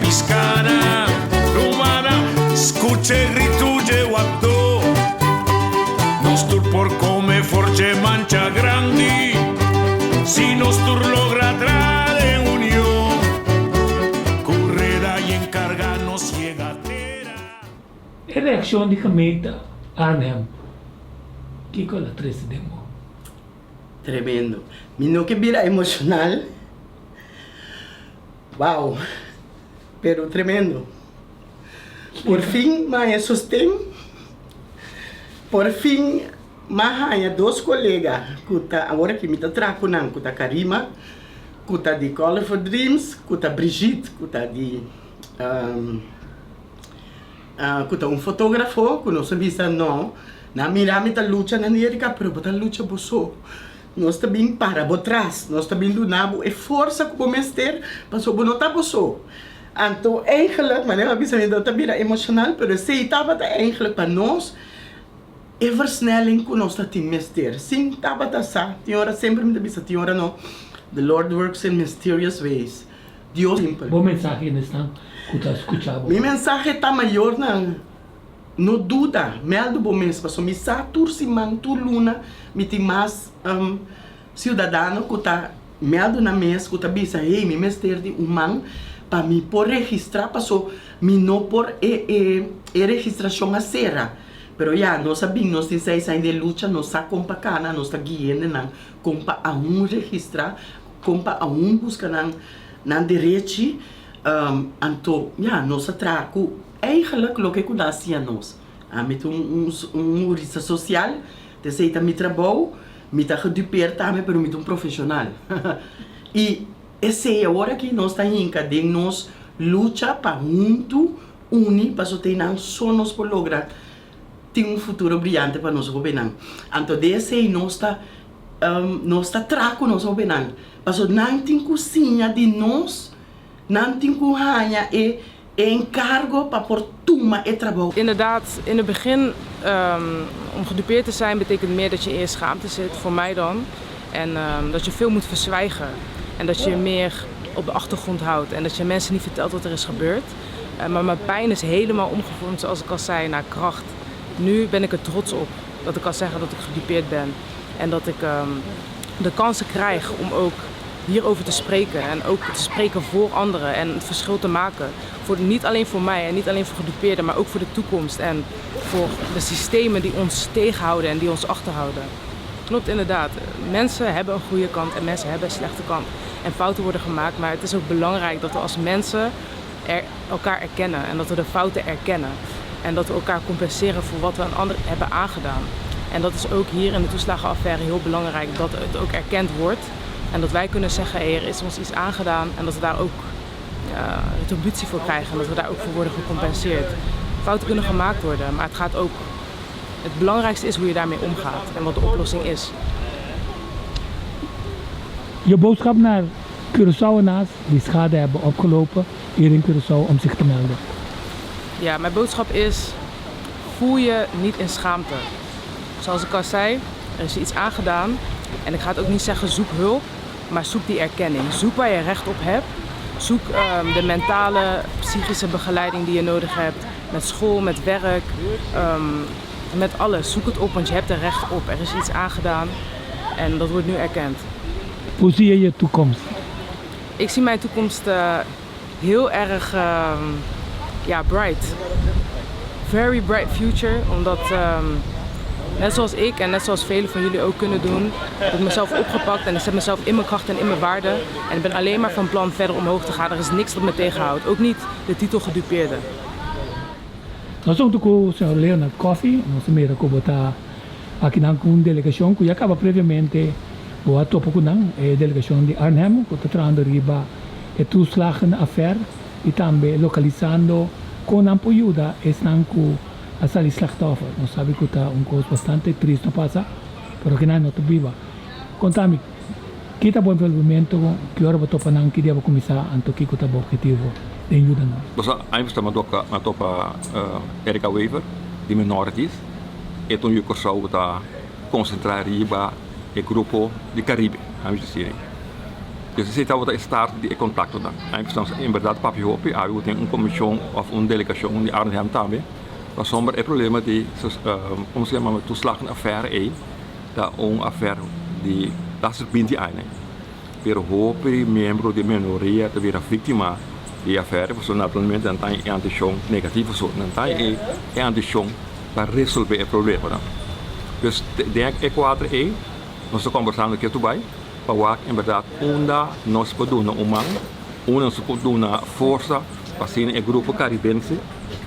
piscana, rumana, escuche rituje wakto. Nostur por come forge mancha grandi, si nostur logra tra de unión, correda y encargarnos llegatera. En reacción de gemeente Arnhem, ¿qué con la tres demo? Tremendo. Mi no que vira emocional. Wow. Pero tremendo. Por fin, mais sostém. Por fin, mais dois colegas. Kuta agora que me tá traco não, kuta Karima, kuta de Color for Dreams, kuta Brigitte, kuta de kuta fotógrafo, que não sabia não. Na mira me tá luta na América, pero tá luta boso. Nós também para atrás, nós também do nabo é força que podemos ter, passou por não tá boso. Então, eigenlijk, maar we zijn dat weer emotioneel, maar ze hebben eigenlijk para nós é versnelling que nós temos que ter. Sim, estava tá, tinha sempre me disse, tinha não. The Lord works in mysterious ways. Deus simples. Bom mensagem nesta que está escutando. Minha mensagem está maior não dúvida, meldo bom mesmo, porque me satur simang tu luna, me tem mais cidadão que está meldo na mesa, que está bisa, hey, me mester de humano. Para mim por registrar, passou, me não por registração a serra. Pero já, nós sabemos, nós temos ainda de luta, nós está compa cana, nós está guiando, não, compa a registrar, compa a busca não direito, então, já, nós trago, eigenlijk, o que nós fazemos, met humorista social, deseita me trabalho, me tá gedupeerd também, pero met profissional. E essa é a hora que nós estamos em cadeia, nós luta para junto, unir, para ter só nós por lograr ter futuro brilhante para nós governar. Então, desse aí nós está traco nós governar. Para não tem cozinha de nós, não tem cozinha e encargo para por tuma e trabalho. Inderdaad, in het begin, om gedupeerd te zijn, betekent meer dat je eerst schaamte zit, voor mij dan. En dat je veel moet verzwijgen. En dat je je meer op de achtergrond houdt en dat je mensen niet vertelt wat er is gebeurd. Maar mijn pijn is helemaal omgevormd, zoals ik al zei, naar kracht. Nu ben ik er trots op dat ik kan zeggen dat ik gedupeerd ben. En dat ik de kansen krijg om ook hierover te spreken. En ook te spreken voor anderen en het verschil te maken. Niet alleen voor mij en niet alleen voor gedupeerden, maar ook voor de toekomst. En voor de systemen die ons tegenhouden en die ons achterhouden. Klopt inderdaad. Mensen hebben een goede kant en mensen hebben een slechte kant. En fouten worden gemaakt, maar het is ook belangrijk dat we als mensen elkaar erkennen. En dat we de fouten erkennen. En dat we elkaar compenseren voor wat we een ander hebben aangedaan. En dat is ook hier in de toeslagenaffaire heel belangrijk, dat het ook erkend wordt. En dat wij kunnen zeggen, hey, er is ons iets aangedaan en dat we daar ook retributie voor krijgen. En dat we daar ook voor worden gecompenseerd. Fouten kunnen gemaakt worden, maar het gaat ook... Het belangrijkste is hoe je daarmee omgaat en wat de oplossing is. Je boodschap naar Curaçaoënaars die schade hebben opgelopen hier in Curaçao om zich te melden. Ja, mijn boodschap is, voel je niet in schaamte. Zoals ik al zei, er is iets aangedaan. En ik ga het ook niet zeggen zoek hulp, maar zoek die erkenning. Zoek waar je recht op hebt. Zoek de mentale, psychische begeleiding die je nodig hebt. Met school, met werk, met alles. Zoek het op, want je hebt er recht op. Er is iets aangedaan en dat wordt nu erkend. Hoe zie je je toekomst? Ik zie mijn toekomst heel erg bright. Very bright future, omdat net zoals ik en net zoals velen van jullie ook kunnen doen, heb ik mezelf opgepakt en ik zet mezelf in mijn kracht en in mijn waarde. En ik ben alleen maar van plan verder omhoog te gaan. Er is niks dat me tegenhoudt. Ook niet de titel gedupeerde. Nós vamos com o senhor Leonard Coffey, nosso primeiro que botar aqui na delegação que já acaba previamente boa topo com a delegação de Arnhem, que está trazendo riba e toeslagenaffaire e também localizando com ajuda estão com as ali slachtoffer. Nós sabemos que está coisa bastante triste não passa, pero que não é viva. Contame, que está bom envolvimento, que hora você não queria começar, então que está bom objetivo. Dus hij was met Erika Wever, die minorities. En toen je Curaçao concentreren hier bij het groep de Caribe. Dus você estava a estar de contato dan. Então, em verdade, papi hopi, aí tem comissão ou delegação de Arnhem também. Mas sombra é problema de, como se chama, toeslag affaire aí, da affaire de das serpente aí, né? Pero hopi membro de minoria de vira vítima de affaire, porque naturalmente não tem antichão negativo, não tem antichão para resolver o problema, né? Dus denk ik quadro aí, nós estamos conversando aqui tudo bem. Para em verdade, nós podemos nós podemos força para ser um grupo caribense,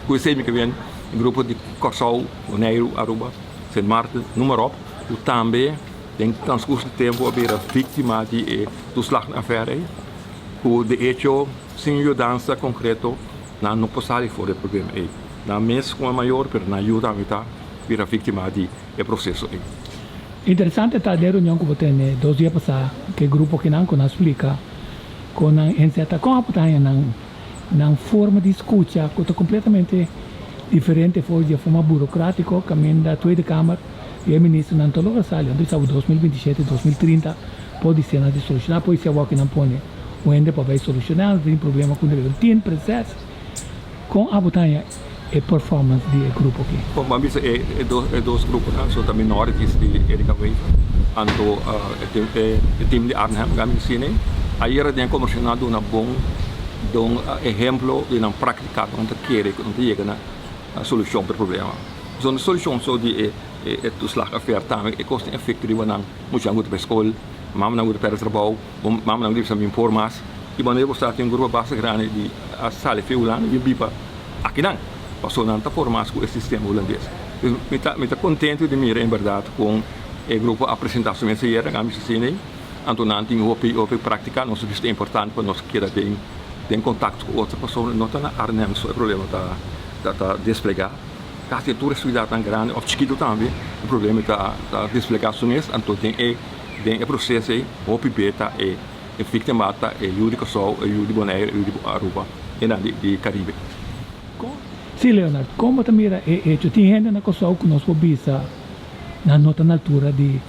que sei que vem um grupo de Corsol, Neiro, Aruba, Saint Martin, número op, e também tem transcurso de tempo a ver a vítima de toeslagaffaire, que de hecho sem ajuda concreta não pode for o problema aí. Na mesma com a maior, mas na ajuda a mitad, ver a vítima de processo aí. Interessante está a reunião que você tem 2 dias passados, que o grupo que não explica, com a inseta com a putaia na forma de escuta, que é completamente diferente de forma burocrática, caminho da Tweede Kamer e o ministro não tolerou a sala, então 2027, 2030 pode ser na solucionar, pode ser o que não põe o ende para solucionar, tem problema com o tem processo com a putaia e performance do grupo aqui. Bom, mas é dois grupos, né? São também minorities de Erika Weaver, anto o time de Arnhem, kami sini. Aí era de conversando na bom exemplo de na prática onde quer que chegar na solução para o problema. So a solução só de toeslagaffaire também é custo efetivo de não muito muito para escola, mamãe não muito para trabalho, mamãe não muito também por mais. E quando eu estou em um grupo base grande de a sala feulana e bipa aqui não. Passou não está formado com o sistema holandês. Me está contente de mirar em verdade com o grupo apresentação essa era kami sini. Antonante em hopi prática não é importante para nós que tem contato com outra pessoa não está na Arnhem só o problema tá desplegar. Caso tu estudar tão grande ou chiquito também o problema tá desplegar sunes então tem o processo aí hopi beta e vítima tá e Júdico Sol e Júdico Bonaire e Júdico Aruba e na de Caribe. Sim, Leonardo, como também tem gente na Kosovo que nós podemos na nota na altura de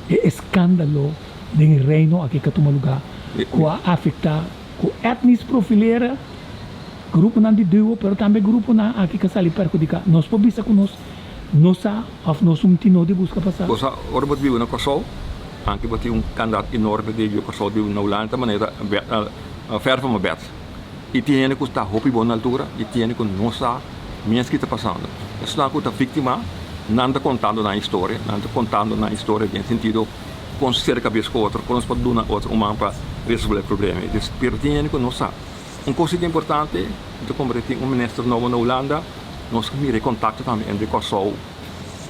escândalo do reino aqui que toma lugar, que afeta com etnis profileira, grupo não de duo, mas também grupo não aqui que sali perjudicar. Nós podemos que nós tino de busca passar. Você ora pode viver na Kosovo, anche pode candidato enorme de Kosovo de na Holanda, maneira ver van mijn bed. E tem gente que está hopi boa na altura, e tem gente que não sabe mesmo que está passando. Então, a vítima não está contando na história, não está contando na história no sentido com cerca de outro, com os padrões outro humano para resolver o problema. Mas tem gente que não sabe. Coisa importante, é como tem ministro novo na Holanda, nós temos contato também entre Kosovo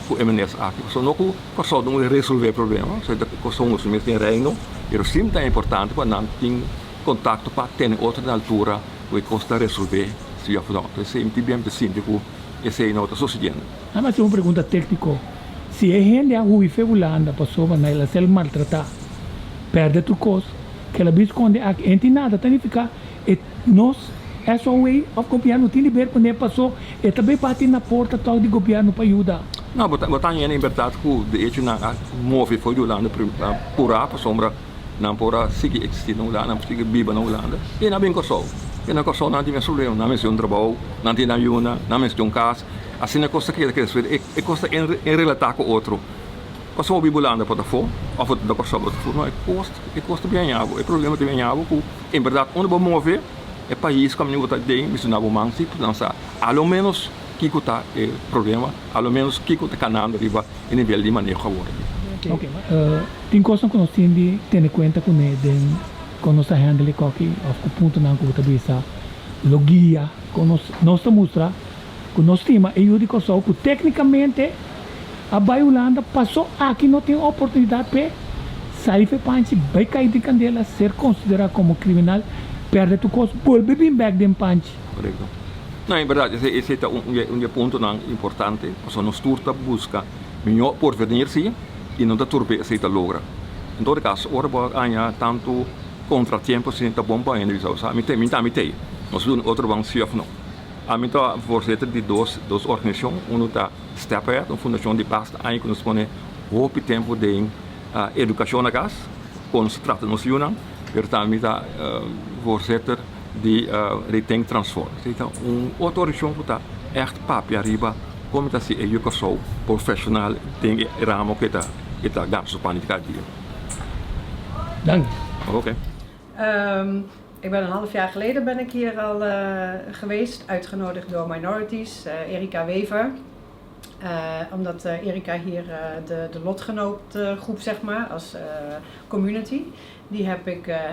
e o ministro aqui. Então, não que Kosovo não resolver o problema, Kosovo não tem reino, mas sim é importante para não ter contato para ter outra na altura que custa resolver. Então, esse é bem síndico, esse é não está sucedendo. Mas uma pergunta técnica. Se a gente a rua e Holanda passou na ela se maltratar, perde tudo coisa, que ela esconde a gente nada, significa e nós é só way of governo tem liber quando passou e também bate na porta tal de governo para ajudar. Não, botar em verdade que de hecho na move foi Holanda por a sombra não por seguir existir na Holanda, não seguir viva na Holanda e na bem Kosovo. E na Kosovo não tem problema, não tem trabalho, não tem ajuda, não tem casa. Assim é coisa que é coisa em relatar com outro. Kosovo vive Holanda para fora, ou da Kosovo para fora, não é custa bem água, é problema de bem água que em verdade onde vamos mover é país como não está bem, mas não vamos se dançar. Ao menos que está é problema, ao menos que está canando riba em nível de manejo agora. Ok, tem coisa que nós temos de ter em conta com nossa handle aqui, o ponto não que está logia, com nós mostrar que nós temos e eu digo só que tecnicamente a Bahia Holanda passou aqui não tem oportunidade para sair para panche, vai cair de candela, ser considerado como criminal, perde tu coisa, volve bem back de panche. Correto. Não, em verdade, esse é um ponto importante, porque nós turta busca melhor por venir sim e não da turbe se está logra. Em todo caso, ora há tanto contratempo se está bom para ele, sabe? Mitei. Nós doen outro banco se não. A mim está voorzitter de duas organizações, uma da Step Ahead, uma fundação de pasta, aí que nos põe pouco tempo de educação na casa, quando se trata nos Yunan, Bertamita voorzitter die Retink Transform. Então, autorizzação puta echt papia riba, como tá se eu sou profissional tem ramo que tá ganso panica dia. Dank. Oké. Ik ben een half jaar geleden ben ik hier al geweest, uitgenodigd door Minorities, Erika Wever. Omdat Erika hier de lotgenootgroep, zeg maar, als community, die heb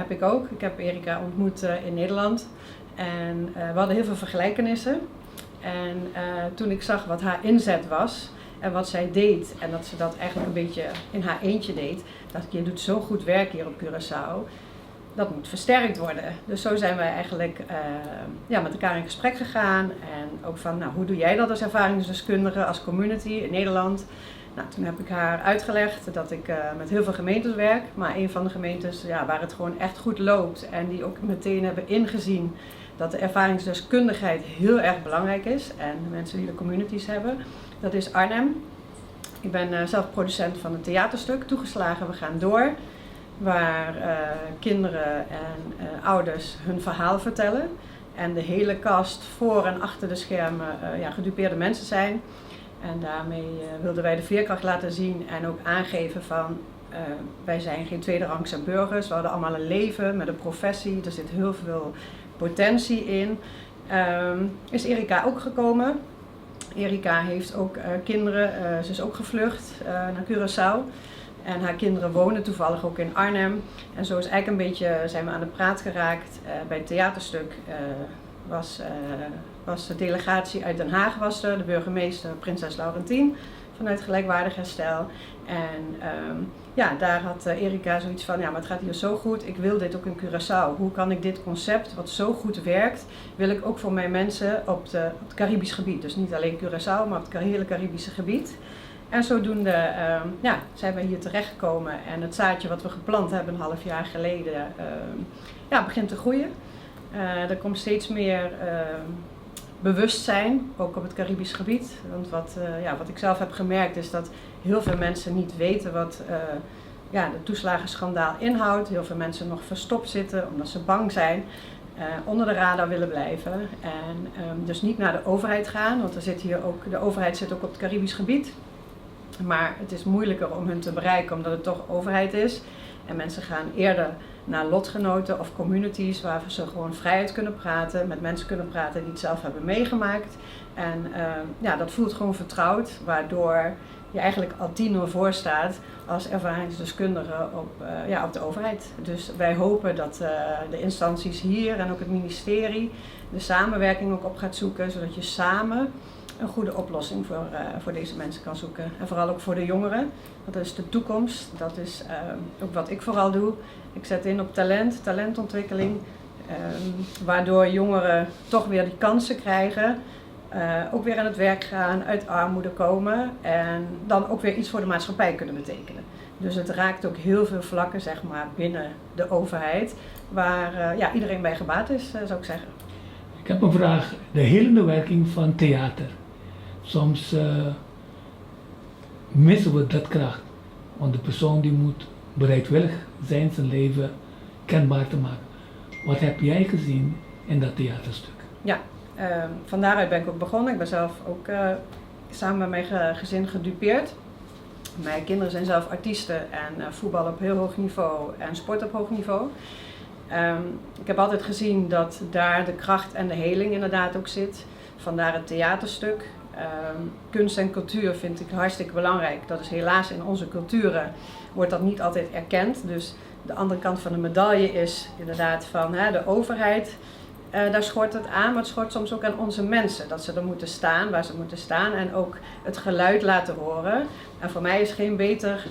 ik ook. Ik heb Erika ontmoet in Nederland en we hadden heel veel vergelijkenissen. En toen ik zag wat haar inzet was en wat zij deed en dat ze dat eigenlijk een beetje in haar eentje deed, dacht ik, je doet zo goed werk hier op Curaçao. Dat moet versterkt worden. Dus zo zijn wij eigenlijk met elkaar in gesprek gegaan. En ook van, nou, hoe doe jij dat als ervaringsdeskundige, als community in Nederland? Nou, toen heb ik haar uitgelegd dat ik met heel veel gemeentes werk. Maar een van de gemeentes waar het gewoon echt goed loopt. En die ook meteen hebben ingezien dat de ervaringsdeskundigheid heel erg belangrijk is. En de mensen die de communities hebben, dat is Arnhem. Ik ben zelf producent van een theaterstuk, Toegeslagen, we gaan door. Waar kinderen en ouders hun verhaal vertellen. En de hele cast voor en achter de schermen gedupeerde mensen zijn. En daarmee wilden wij de veerkracht laten zien en ook aangeven van wij zijn geen tweederangse burgers. We hadden allemaal een leven met een professie, er zit heel veel potentie in. Is Erika ook gekomen. Erika heeft ook kinderen, ze is ook gevlucht naar Curaçao. En haar kinderen wonen toevallig ook in Arnhem. En zo is eigenlijk een beetje, zijn we aan de praat geraakt. Bij het theaterstuk was de delegatie uit Den Haag, was er, de burgemeester Prinses Laurentien vanuit Gelijkwaardig Herstel. En daar had Erika zoiets van, maar het gaat hier zo goed, ik wil dit ook in Curaçao. Hoe kan ik dit concept, wat zo goed werkt, wil ik ook voor mijn mensen op het Caribisch gebied. Dus niet alleen Curaçao, maar op het hele Caribische gebied. En zodoende zijn we hier terechtgekomen en het zaadje wat we geplant hebben een half jaar geleden begint te groeien. Er komt steeds meer bewustzijn, ook op het Caribisch gebied. Want wat ik zelf heb gemerkt is dat heel veel mensen niet weten wat de toeslagenschandaal inhoudt. Heel veel mensen nog verstopt zitten omdat ze bang zijn, onder de radar willen blijven. En dus niet naar de overheid gaan, want de overheid zit ook op het Caribisch gebied. Maar het is moeilijker om hun te bereiken omdat het toch overheid is. En mensen gaan eerder naar lotgenoten of communities waar ze gewoon vrijheid kunnen praten, met mensen kunnen praten die het zelf hebben meegemaakt. En dat voelt gewoon vertrouwd, waardoor je eigenlijk al 10-0 voor staat als ervaringsdeskundige op de overheid. Dus wij hopen dat de instanties hier en ook het ministerie de samenwerking ook op gaat zoeken, zodat je samen een goede oplossing voor deze mensen kan zoeken. En vooral ook voor de jongeren. Dat is de toekomst. Dat is ook wat ik vooral doe. Ik zet in op talentontwikkeling. Waardoor jongeren toch weer die kansen krijgen. Ook weer aan het werk gaan, uit armoede komen. En dan ook weer iets voor de maatschappij kunnen betekenen. Dus het raakt ook heel veel vlakken, zeg maar, binnen de overheid. Waar iedereen bij gebaat is, zou ik zeggen. Ik heb een vraag. De helende werking van theater. Soms missen we dat kracht. Want de persoon die moet bereidwillig zijn zijn leven kenbaar te maken. Wat heb jij gezien in dat theaterstuk? Ja, van daaruit ben ik ook begonnen. Ik ben zelf ook samen met mijn gezin gedupeerd. Mijn kinderen zijn zelf artiesten en voetbal op heel hoog niveau en sport op hoog niveau. Ik heb altijd gezien dat daar de kracht en de heling inderdaad ook zit. Vandaar het theaterstuk. Kunst en cultuur vind ik hartstikke belangrijk. Dat is helaas in onze culturen wordt dat niet altijd erkend. Dus de andere kant van de medaille is inderdaad van de overheid. Daar schort het aan, maar het schort soms ook aan onze mensen. Dat ze er moeten staan waar ze moeten staan en ook het geluid laten horen. En voor mij is geen beter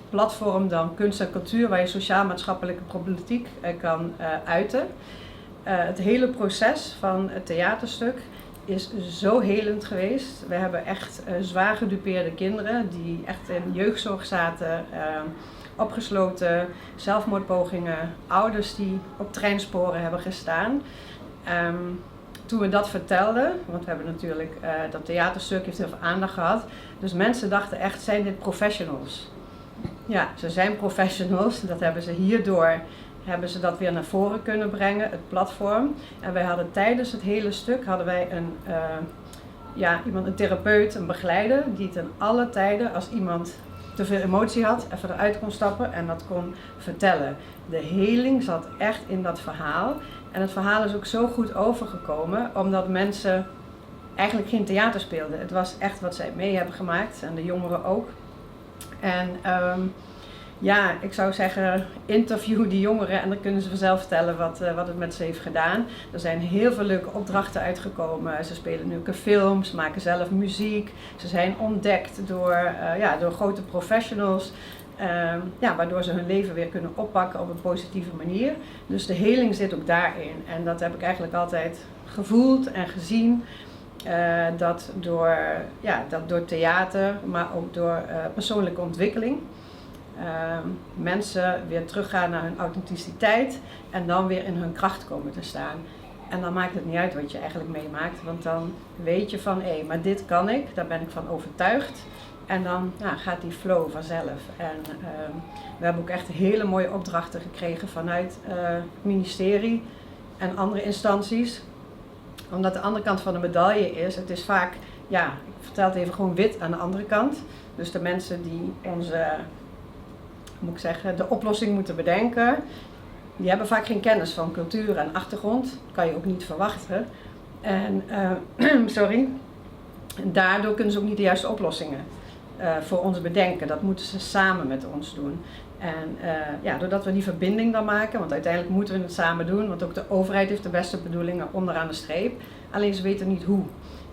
platform dan kunst en cultuur waar je sociaal-maatschappelijke problematiek kan uiten. Het hele proces van het theaterstuk is zo helend geweest. We hebben echt zwaar gedupeerde kinderen die echt in jeugdzorg zaten, opgesloten, zelfmoordpogingen, ouders die op treinsporen hebben gestaan. Toen we dat vertelden, want we hebben natuurlijk dat theaterstuk heeft heel veel aandacht gehad, dus mensen dachten echt, zijn dit professionals? Ja, ze zijn professionals, dat hebben ze hierdoor hebben ze dat weer naar voren kunnen brengen, het platform. En wij hadden tijdens het hele stuk een therapeut, een begeleider, die ten alle tijden, als iemand te veel emotie had, even eruit kon stappen en dat kon vertellen. De heling zat echt in dat verhaal. En het verhaal is ook zo goed overgekomen, omdat mensen eigenlijk geen theater speelden. Het was echt wat zij mee hebben gemaakt en de jongeren ook. En ik zou zeggen, interview die jongeren en dan kunnen ze vanzelf vertellen wat het met ze heeft gedaan. Er zijn heel veel leuke opdrachten uitgekomen. Ze spelen nu ook films, maken zelf muziek. Ze zijn ontdekt door grote professionals. Waardoor ze hun leven weer kunnen oppakken op een positieve manier. Dus de heling zit ook daarin. En dat heb ik eigenlijk altijd gevoeld en gezien. Dat door theater, maar ook door persoonlijke ontwikkeling. Mensen weer teruggaan naar hun authenticiteit en dan weer in hun kracht komen te staan. En dan maakt het niet uit wat je eigenlijk meemaakt, want dan weet je van maar dit kan ik, daar ben ik van overtuigd. En dan gaat die flow vanzelf. En we hebben ook echt hele mooie opdrachten gekregen vanuit het ministerie en andere instanties. Omdat de andere kant van de medaille is, het is vaak, ik vertel het even gewoon wit aan de andere kant. Dus de mensen die de oplossing moeten bedenken, die hebben vaak geen kennis van cultuur en achtergrond. Dat kan je ook niet verwachten. En daardoor kunnen ze ook niet de juiste oplossingen voor ons bedenken. Dat moeten ze samen met ons doen. En doordat we die verbinding dan maken, want uiteindelijk moeten we het samen doen, want ook de overheid heeft de beste bedoelingen onderaan de streep. Alleen ze weten niet hoe.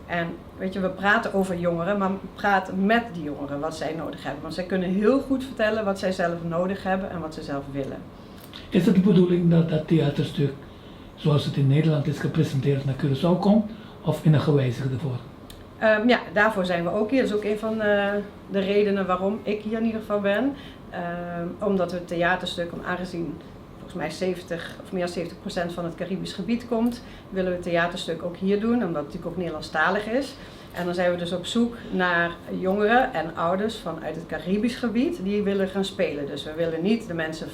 En weet je, we praten over jongeren, maar we praten met die jongeren wat zij nodig hebben. Want zij kunnen heel goed vertellen wat zij zelf nodig hebben en wat ze zelf willen. Is het de bedoeling dat dat theaterstuk, zoals het in Nederland is gepresenteerd, naar Curaçao komt of in een gewijzigde vorm? Daarvoor zijn we ook hier. Dat is ook een van de redenen waarom ik hier in ieder geval ben. Omdat we het theaterstuk, aangezien volgens mij meer dan 70% van het Caribisch gebied komt, willen we het theaterstuk ook hier doen, omdat het natuurlijk ook Nederlandstalig is. En dan zijn we dus op zoek naar jongeren en ouders vanuit het Caribisch gebied die willen gaan spelen. Dus we willen niet de mensen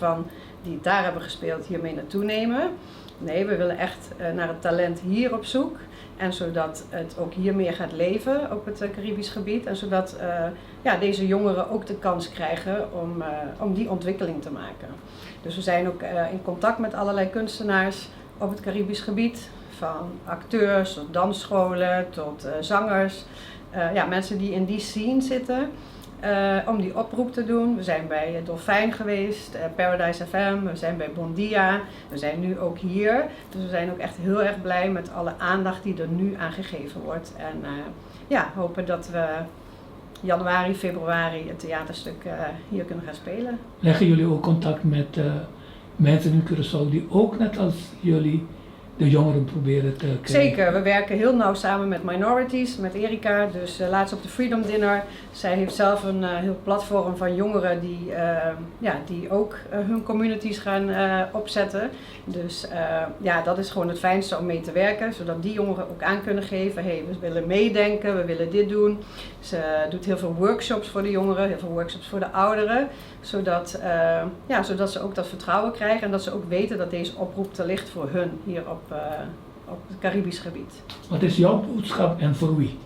die het daar hebben gespeeld hiermee naartoe nemen. Nee, we willen echt naar het talent hier op zoek. En zodat het ook hier meer gaat leven op het Caribisch gebied. En zodat deze jongeren ook de kans krijgen om die ontwikkeling te maken. Dus we zijn ook in contact met allerlei kunstenaars op het Caribisch gebied. Van acteurs tot dansscholen tot zangers. Mensen die in die scene zitten. Om die oproep te doen. We zijn bij Dolfijn geweest, Paradise FM, we zijn bij Bondia, we zijn nu ook hier. Dus we zijn ook echt heel erg blij met alle aandacht die er nu aan gegeven wordt. En hopen dat we januari, februari het theaterstuk hier kunnen gaan spelen. Leggen jullie ook contact met mensen in Curaçao die ook net als jullie de jongeren proberen te krijgen? Zeker, we werken heel nauw samen met Minorities, met Erika. Dus laatst op de Freedom Dinner. Zij heeft zelf een heel platform van jongeren die ook hun communities gaan opzetten. Dus dat is gewoon het fijnste om mee te werken. Zodat die jongeren ook aan kunnen geven, we willen meedenken, we willen dit doen. Ze doet heel veel workshops voor de jongeren, heel veel workshops voor de ouderen. Zodat ze ook dat vertrouwen krijgen en dat ze ook weten dat deze oproep er ligt voor hun hier op het Caribisch gebied. Wat is jouw boodschap en voor wie?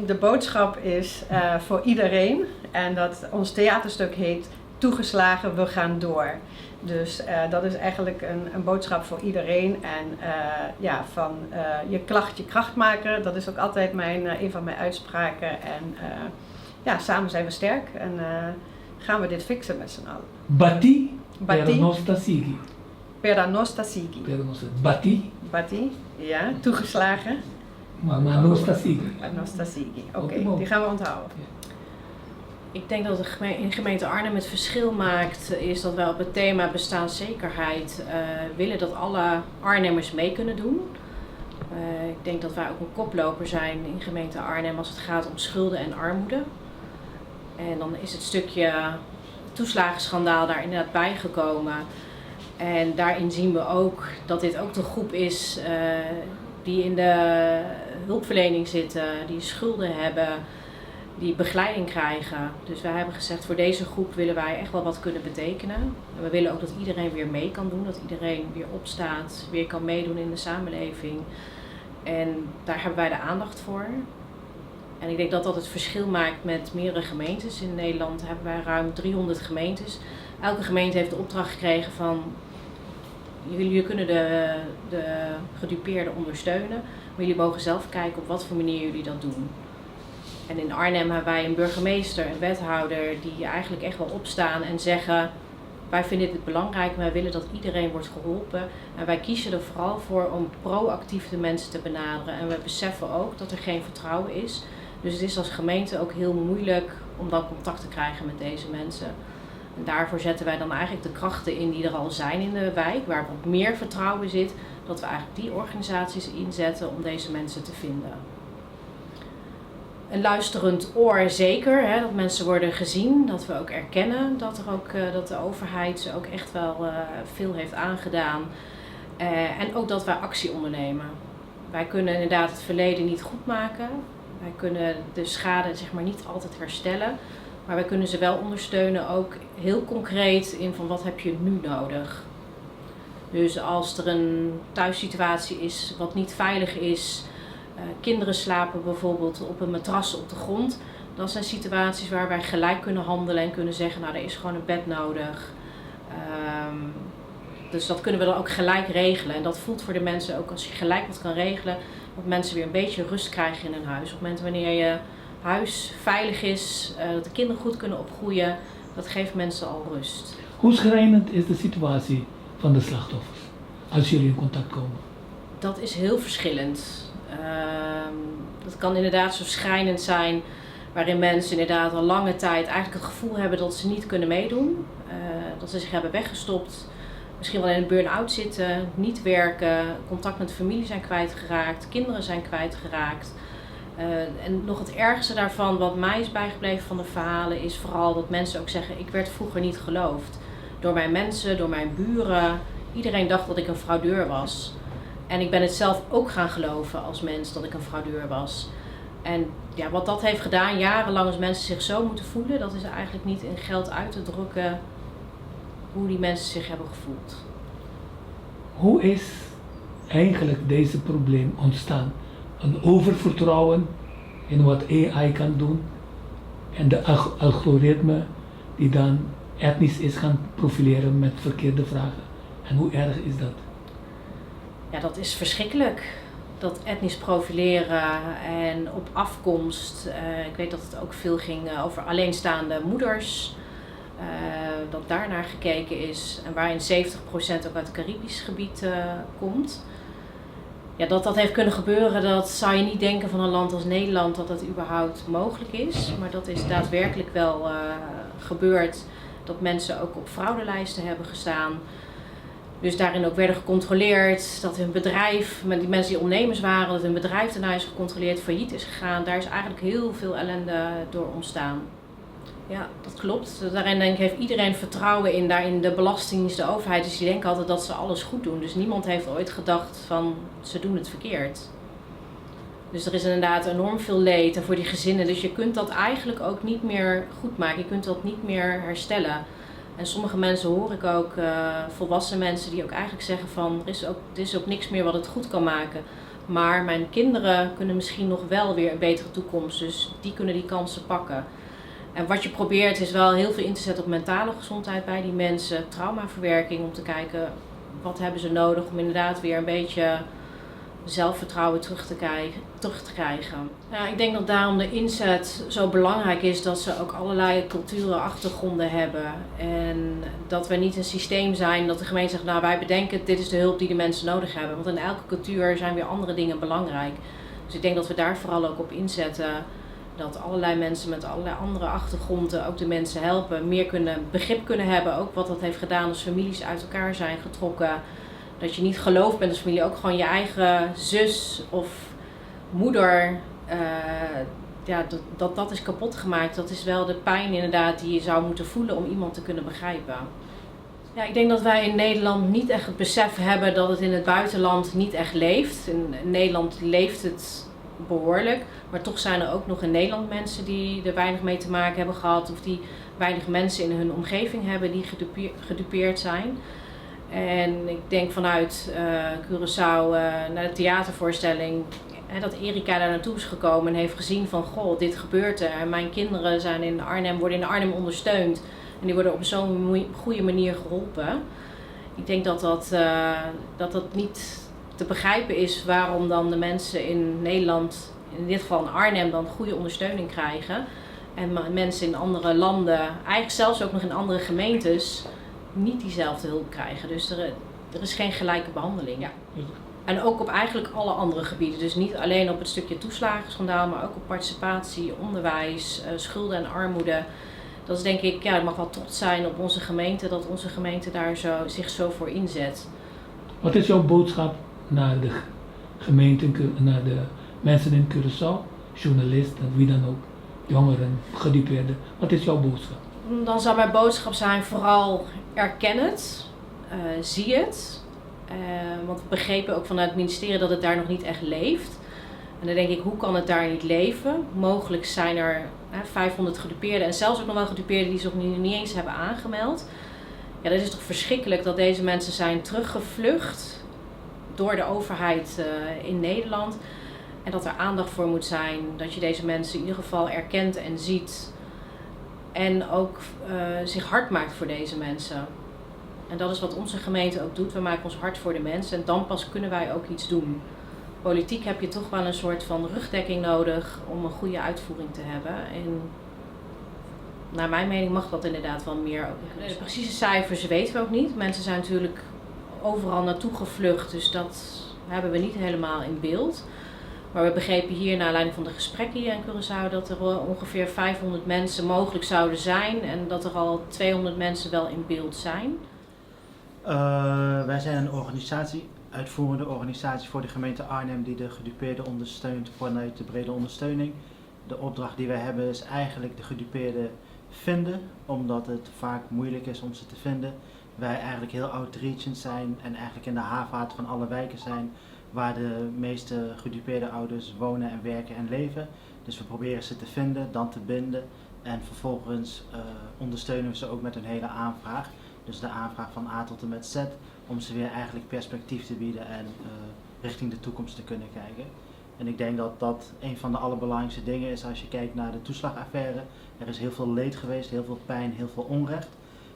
De boodschap is voor iedereen en dat ons theaterstuk heet Toegeslagen, we gaan door. Dus dat is eigenlijk een boodschap voor iedereen en je kracht maken, dat is ook altijd een van mijn uitspraken en samen zijn we sterk en gaan we dit fixen met z'n allen. Bati, per nostra sigi. Per nostra sigi. Bati, ja, toegeslagen. Maar nostra sigi. Nostra sigi, oké, die gaan we onthouden. Ik denk dat in gemeente Arnhem het verschil maakt, is dat wij op het thema bestaanszekerheid willen dat alle Arnhemmers mee kunnen doen. Ik denk dat wij ook een koploper zijn in gemeente Arnhem als het gaat om schulden en armoede. En dan is het stukje toeslagenschandaal daar inderdaad bijgekomen. En daarin zien we ook dat dit ook de groep is die in de hulpverlening zitten, die schulden hebben. die begeleiding krijgen. Dus wij hebben gezegd, voor deze groep willen wij echt wel wat kunnen betekenen. En we willen ook dat iedereen weer mee kan doen, dat iedereen weer opstaat, weer kan meedoen in de samenleving. En daar hebben wij de aandacht voor. En ik denk dat dat het verschil maakt met meerdere gemeentes. In Nederland hebben wij ruim 300 gemeentes. Elke gemeente heeft de opdracht gekregen van, jullie kunnen de gedupeerden ondersteunen, maar jullie mogen zelf kijken op wat voor manier jullie dat doen. En in Arnhem hebben wij een burgemeester, een wethouder die eigenlijk echt wel opstaan en zeggen, wij vinden dit belangrijk, wij willen dat iedereen wordt geholpen. En wij kiezen er vooral voor om proactief de mensen te benaderen. En we beseffen ook dat er geen vertrouwen is. Dus het is als gemeente ook heel moeilijk om dan contact te krijgen met deze mensen. En daarvoor zetten wij dan eigenlijk de krachten in die er al zijn in de wijk, waar wat meer vertrouwen zit, dat we eigenlijk die organisaties inzetten om deze mensen te vinden. Een luisterend oor zeker, hè, dat mensen worden gezien, dat we ook erkennen dat de overheid ze ook echt wel veel heeft aangedaan. En ook dat wij actie ondernemen. Wij kunnen inderdaad het verleden niet goed maken. Wij kunnen de schade zeg maar niet altijd herstellen. Maar wij kunnen ze wel ondersteunen ook heel concreet in van wat heb je nu nodig. Dus als er een thuissituatie is wat niet veilig is, kinderen slapen bijvoorbeeld op een matras op de grond. Dat zijn situaties waar wij gelijk kunnen handelen en kunnen zeggen, nou er is gewoon een bed nodig. Dus dat kunnen we dan ook gelijk regelen. En dat voelt voor de mensen ook als je gelijk wat kan regelen, dat mensen weer een beetje rust krijgen in hun huis. Op het moment wanneer je huis veilig is, dat de kinderen goed kunnen opgroeien, dat geeft mensen al rust. Hoe schrijnend is de situatie van de slachtoffers als jullie in contact komen? Dat is heel verschillend. Dat kan inderdaad zo schrijnend zijn, waarin mensen inderdaad al lange tijd eigenlijk het gevoel hebben dat ze niet kunnen meedoen. Dat ze zich hebben weggestopt, misschien wel in een burn-out zitten, niet werken, contact met familie zijn kwijtgeraakt, kinderen zijn kwijtgeraakt. En nog het ergste daarvan, wat mij is bijgebleven van de verhalen, is vooral dat mensen ook zeggen, ik werd vroeger niet geloofd. Door mijn mensen, door mijn buren. Iedereen dacht dat ik een fraudeur was. En ik ben het zelf ook gaan geloven als mens dat ik een fraudeur was. En ja, wat dat heeft gedaan, jarenlang als mensen zich zo moeten voelen, dat is eigenlijk niet in geld uit te drukken hoe die mensen zich hebben gevoeld. Hoe is eigenlijk deze probleem ontstaan? Een oververtrouwen in wat AI kan doen en de algoritme die dan etnisch is gaan profileren met verkeerde vragen. En hoe erg is dat? Ja, dat is verschrikkelijk. Dat etnisch profileren en op afkomst. Ik weet dat het ook veel ging over alleenstaande moeders. Dat daarnaar gekeken is en waarin 70% ook uit het Caribisch gebied komt. Ja, dat heeft kunnen gebeuren, dat zou je niet denken van een land als Nederland dat dat überhaupt mogelijk is. Maar dat is daadwerkelijk wel gebeurd, dat mensen ook op fraudelijsten hebben gestaan. Dus daarin ook werden gecontroleerd dat hun bedrijf, met die mensen die ondernemers waren, dat hun bedrijf daarna is gecontroleerd, failliet is gegaan. Daar is eigenlijk heel veel ellende door ontstaan. Ja, dat klopt. Daarin denk ik, heeft iedereen vertrouwen in, daarin de belastingdienst, de overheid. Dus die denken altijd dat ze alles goed doen. Dus niemand heeft ooit gedacht van, ze doen het verkeerd. Dus er is inderdaad enorm veel leed en voor die gezinnen. Dus je kunt dat eigenlijk ook niet meer goed maken. Je kunt dat niet meer herstellen. En sommige mensen hoor ik ook, volwassen mensen, die ook eigenlijk zeggen van, er is ook niks meer wat het goed kan maken. Maar mijn kinderen kunnen misschien nog wel weer een betere toekomst. Dus die kunnen die kansen pakken. En wat je probeert is wel heel veel in te zetten op mentale gezondheid bij die mensen. Traumaverwerking, om te kijken wat hebben ze nodig om inderdaad weer een beetje zelfvertrouwen terug te krijgen. Ja, ik denk dat daarom de inzet zo belangrijk is, dat ze ook allerlei culturele achtergronden hebben. En dat we niet een systeem zijn dat de gemeente zegt, nou wij bedenken dit is de hulp die de mensen nodig hebben. Want in elke cultuur zijn weer andere dingen belangrijk. Dus ik denk dat we daar vooral ook op inzetten. Dat allerlei mensen met allerlei andere achtergronden ook de mensen helpen, meer begrip kunnen hebben. Ook wat dat heeft gedaan als families uit elkaar zijn getrokken. Dat je niet geloofd bent als familie, ook gewoon je eigen zus of moeder, dat is kapot gemaakt. Dat is wel de pijn inderdaad die je zou moeten voelen om iemand te kunnen begrijpen. Ja, ik denk dat wij in Nederland niet echt het besef hebben dat het in het buitenland niet echt leeft. In Nederland leeft het behoorlijk. Maar toch zijn er ook nog in Nederland mensen die er weinig mee te maken hebben gehad. Of die weinig mensen in hun omgeving hebben die gedupeerd zijn. En ik denk vanuit Curaçao naar de theatervoorstelling. Dat Erika daar naartoe is gekomen en heeft gezien van goh, dit gebeurt er. En mijn kinderen zijn worden in Arnhem ondersteund. En die worden op zo'n goede manier geholpen. Ik denk dat niet te begrijpen is waarom dan de mensen in Nederland, in dit geval in Arnhem, dan goede ondersteuning krijgen. En mensen in andere landen, eigenlijk zelfs ook nog in andere gemeentes, niet diezelfde hulp krijgen. Dus er is geen gelijke behandeling. Ja. En ook op eigenlijk alle andere gebieden. Dus niet alleen op het stukje toeslagenschandaal, maar ook op participatie, onderwijs, schulden en armoede. Dat is denk ik, ik mag wel trots zijn op onze gemeente, dat onze gemeente daar zich zo voor inzet. Wat is jouw boodschap naar de gemeente, naar de mensen in Curaçao, journalisten, wie dan ook, jongeren, gedupeerden? Wat is jouw boodschap? Dan zou mijn boodschap zijn vooral erken het, zie het. Want we begrepen ook vanuit het ministerie dat het daar nog niet echt leeft. En dan denk ik, hoe kan het daar niet leven? Mogelijk zijn er 500 gedupeerden en zelfs ook nog wel gedupeerden die zich niet eens hebben aangemeld. Ja, dat is toch verschrikkelijk dat deze mensen zijn teruggevlucht door de overheid in Nederland. En dat er aandacht voor moet zijn, dat je deze mensen in ieder geval erkent en ziet. En ook zich hard maakt voor deze mensen. En dat is wat onze gemeente ook doet. We maken ons hard voor de mensen en dan pas kunnen wij ook iets doen. Politiek heb je toch wel een soort van rugdekking nodig om een goede uitvoering te hebben. En naar mijn mening mag dat inderdaad wel meer. De precieze cijfers weten we ook niet. Mensen zijn natuurlijk overal naartoe gevlucht, dus dat hebben we niet helemaal in beeld. Maar we begrepen hier naar aanleiding van de gesprekken hier in Curaçao dat er ongeveer 500 mensen mogelijk zouden zijn en dat er al 200 mensen wel in beeld zijn. Wij zijn een organisatie, uitvoerende organisatie voor de gemeente Arnhem die de gedupeerden ondersteunt vanuit de brede ondersteuning. De opdracht die wij hebben is eigenlijk de gedupeerden vinden, omdat het vaak moeilijk is om ze te vinden. Wij eigenlijk heel outreachend zijn en eigenlijk in de havenhaat van alle wijken zijn waar de meeste gedupeerde ouders wonen en werken en leven. Dus we proberen ze te vinden, dan te binden en vervolgens ondersteunen we ze ook met een hele aanvraag. Dus de aanvraag van A tot en met Z, om ze weer eigenlijk perspectief te bieden en richting de toekomst te kunnen kijken. En ik denk dat dat een van de allerbelangrijkste dingen is als je kijkt naar de toeslagaffaire. Er is heel veel leed geweest, heel veel pijn, heel veel onrecht.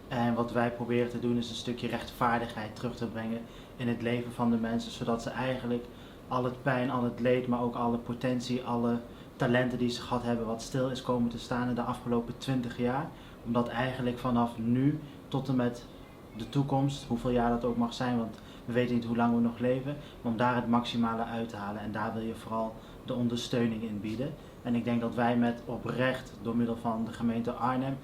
En wat wij proberen te doen is een stukje rechtvaardigheid terug te brengen in het leven van de mensen. Zodat ze eigenlijk al het pijn, al het leed, maar ook alle potentie, alle talenten die ze gehad hebben wat stil is komen te staan in de afgelopen 20 jaar. Omdat eigenlijk vanaf nu tot en met de toekomst, hoeveel jaar dat ook mag zijn, want we weten niet hoe lang we nog leven, maar om daar het maximale uit te halen. En daar wil je vooral de ondersteuning in bieden. En ik denk dat wij met oprecht, door middel van de gemeente Arnhem,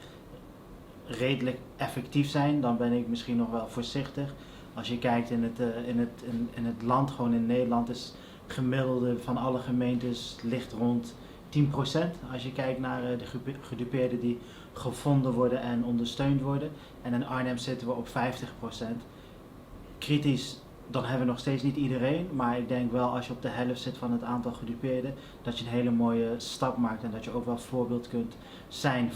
redelijk effectief zijn. Dan ben ik misschien nog wel voorzichtig. Als je kijkt in het land, gewoon in Nederland, is het gemiddelde van alle gemeentes ligt rond 10%. Als je kijkt naar de gedupeerden die gevonden worden en ondersteund worden. En in Arnhem zitten we op 50%. Kritisch, dan hebben we nog steeds niet iedereen. Maar ik denk wel als je op de helft zit van het aantal gedupeerden, dat je een hele mooie stap maakt. En dat je ook wel voorbeeld kunt zijn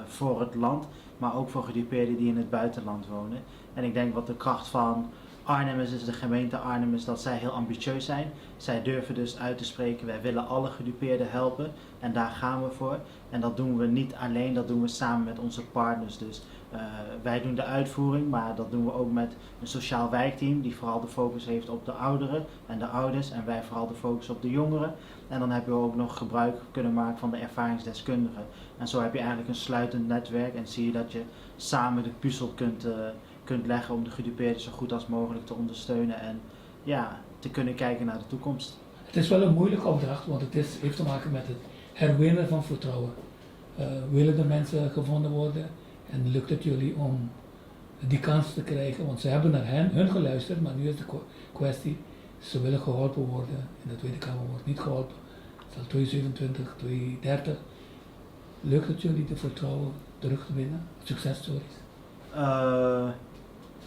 voor het land. Maar ook voor gedupeerden die in het buitenland wonen. En ik denk wat de kracht van Arnhem is, de gemeente Arnhem is, dat zij heel ambitieus zijn. Zij durven dus uit te spreken, wij willen alle gedupeerden helpen en daar gaan we voor. En dat doen we niet alleen, dat doen we samen met onze partners. Dus wij doen de uitvoering, maar dat doen we ook met een sociaal wijkteam die vooral de focus heeft op de ouderen en de ouders. En wij vooral de focus op de jongeren. En dan hebben we ook nog gebruik kunnen maken van de ervaringsdeskundigen. En zo heb je eigenlijk een sluitend netwerk en zie je dat je samen de puzzel kunt leggen om de gedupeerden zo goed als mogelijk te ondersteunen en ja, te kunnen kijken naar de toekomst. Het is wel een moeilijke opdracht, want het heeft te maken met het herwinnen van vertrouwen. Willen de mensen gevonden worden en lukt het jullie om die kans te krijgen? Want ze hebben naar hun geluisterd, maar nu is de kwestie, ze willen geholpen worden en de Tweede Kamer wordt niet geholpen. Het is al 2027, 2030. Lukt het jullie de vertrouwen terug te winnen? Successtories?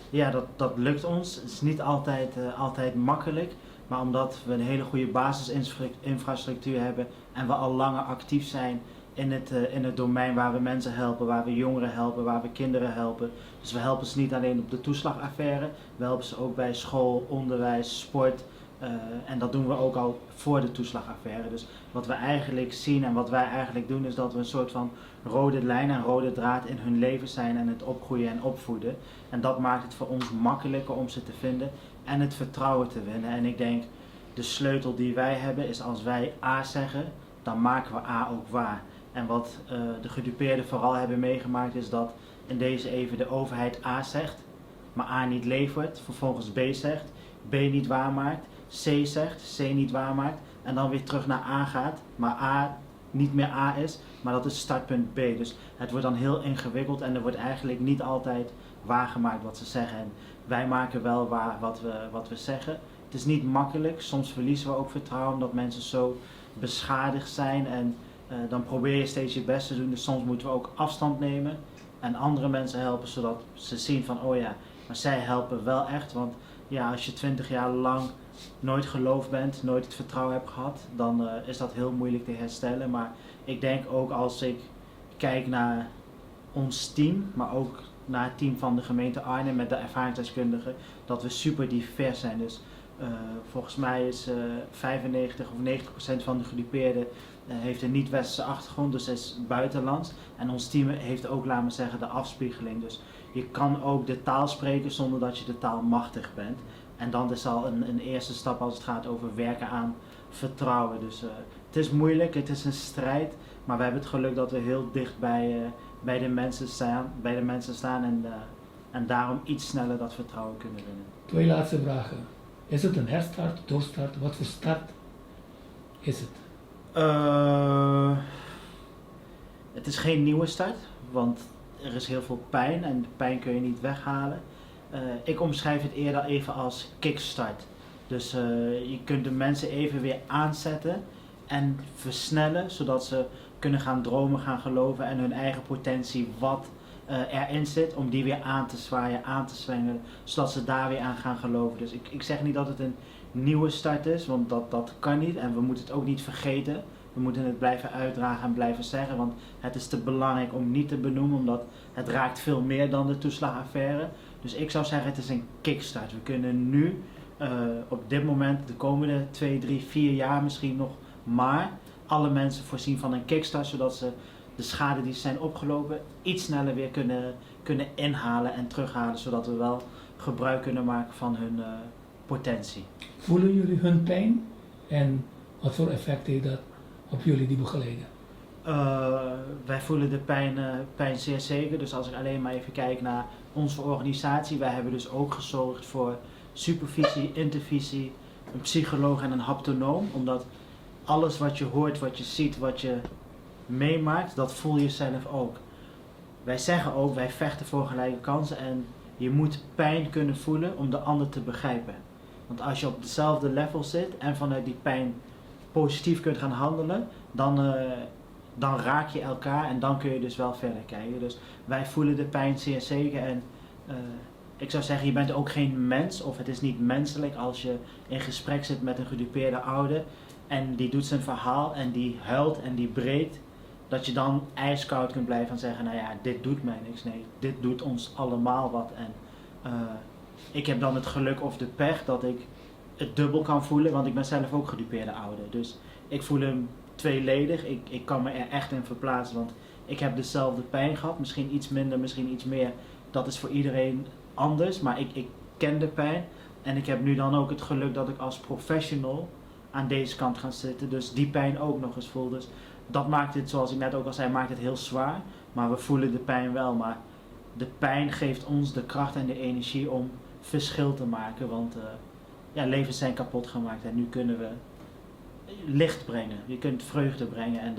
Ja, dat lukt ons. Het is niet altijd makkelijk. Maar omdat we een hele goede basisinfrastructuur hebben en we al langer actief zijn in het domein waar we mensen helpen, waar we jongeren helpen, waar we kinderen helpen. Dus we helpen ze niet alleen op de toeslagaffaire, we helpen ze ook bij school, onderwijs, sport. En dat doen we ook al voor de toeslagaffaire. Dus wat we eigenlijk zien en wat wij eigenlijk doen is dat we een soort van rode lijn en rode draad in hun leven zijn en het opgroeien en opvoeden. En dat maakt het voor ons makkelijker om ze te vinden en het vertrouwen te winnen. En ik denk de sleutel die wij hebben is als wij A zeggen, dan maken we A ook waar. En wat de gedupeerden vooral hebben meegemaakt is dat in deze even de overheid A zegt, maar A niet levert, vervolgens B zegt, B niet waarmaakt, C zegt, C niet waarmaakt en dan weer terug naar A gaat, maar A niet meer A is, maar dat is startpunt B. Dus het wordt dan heel ingewikkeld en er wordt eigenlijk niet altijd waargemaakt wat ze zeggen. En wij maken wel waar wat we zeggen. Het is niet makkelijk, soms verliezen we ook vertrouwen omdat mensen zo beschadigd zijn en dan probeer je steeds je best te doen. Dus soms moeten we ook afstand nemen en andere mensen helpen zodat ze zien van oh ja, maar zij helpen wel echt. Want ja, als je 20 jaar lang nooit geloofd bent, nooit het vertrouwen hebt gehad, dan is dat heel moeilijk te herstellen. Maar ik denk ook als ik kijk naar ons team, maar ook naar het team van de gemeente Arnhem met de ervaringsdeskundigen, dat we super divers zijn. Dus volgens mij is 95 of 90% van de gedupeerden heeft een niet-westerse achtergrond, dus is buitenlands. En ons team heeft ook, laten we zeggen, de afspiegeling. Dus je kan ook de taal spreken zonder dat je de taal machtig bent. En dan is al een eerste stap als het gaat over werken aan vertrouwen. Dus het is moeilijk, het is een strijd, maar we hebben het geluk dat we heel dicht bij de mensen staan en daarom iets sneller dat vertrouwen kunnen winnen. 2 laatste vragen. Is het een herstart, doorstart? Wat voor start is het? Het is geen nieuwe start, want er is heel veel pijn en de pijn kun je niet weghalen. Ik omschrijf het eerder even als kickstart. Dus je kunt de mensen even weer aanzetten en versnellen, zodat ze kunnen gaan dromen, gaan geloven en hun eigen potentie wat erin zit, om die weer aan te zwaaien, aan te zwengelen, zodat ze daar weer aan gaan geloven. Dus ik zeg niet dat het een nieuwe start is, want dat kan niet en we moeten het ook niet vergeten. We moeten het blijven uitdragen en blijven zeggen, want het is te belangrijk om niet te benoemen, omdat het raakt veel meer dan de toeslagaffaire. Dus ik zou zeggen, het is een kickstart. We kunnen nu, op dit moment, de komende 2, 3, 4 jaar misschien nog maar, alle mensen voorzien van een kickstart, zodat ze de schade die ze zijn opgelopen iets sneller weer kunnen inhalen en terughalen, zodat we wel gebruik kunnen maken van hun potentie. Voelen jullie hun pijn en wat voor effect heeft dat op jullie die begeleiden? Wij voelen de pijn zeer zeker. Dus als ik alleen maar even kijk naar onze organisatie, wij hebben dus ook gezorgd voor supervisie, intervisie, een psycholoog en een haptonoom. Omdat alles wat je hoort, wat je ziet, wat je meemaakt, dat voel je zelf ook. Wij zeggen ook, wij vechten voor gelijke kansen en je moet pijn kunnen voelen om de ander te begrijpen. Want als je op hetzelfde level zit en vanuit die pijn positief kunt gaan handelen, dan raak je elkaar en dan kun je dus wel verder kijken. Dus wij voelen de pijn zeer zeker en ik zou zeggen, je bent ook geen mens of het is niet menselijk als je in gesprek zit met een gedupeerde ouder en die doet zijn verhaal en die huilt en die breekt, dat je dan ijskoud kunt blijven en zeggen, nou ja, dit doet mij niks. Nee, dit doet ons allemaal wat. En ik heb dan het geluk of de pech dat ik het dubbel kan voelen, want ik ben zelf ook gedupeerde ouder. Dus ik voel hem tweeledig. Ik kan me er echt in verplaatsen, want ik heb dezelfde pijn gehad. Misschien iets minder, misschien iets meer. Dat is voor iedereen anders, maar ik ken de pijn. En ik heb nu dan ook het geluk dat ik als professional aan deze kant ga zitten. Dus die pijn ook nog eens voel. Dus dat maakt het, zoals ik net ook al zei, maakt het heel zwaar. Maar we voelen de pijn wel. Maar de pijn geeft ons de kracht en de energie om verschil te maken. Want levens zijn kapot gemaakt en nu kunnen we licht brengen. Je kunt vreugde brengen en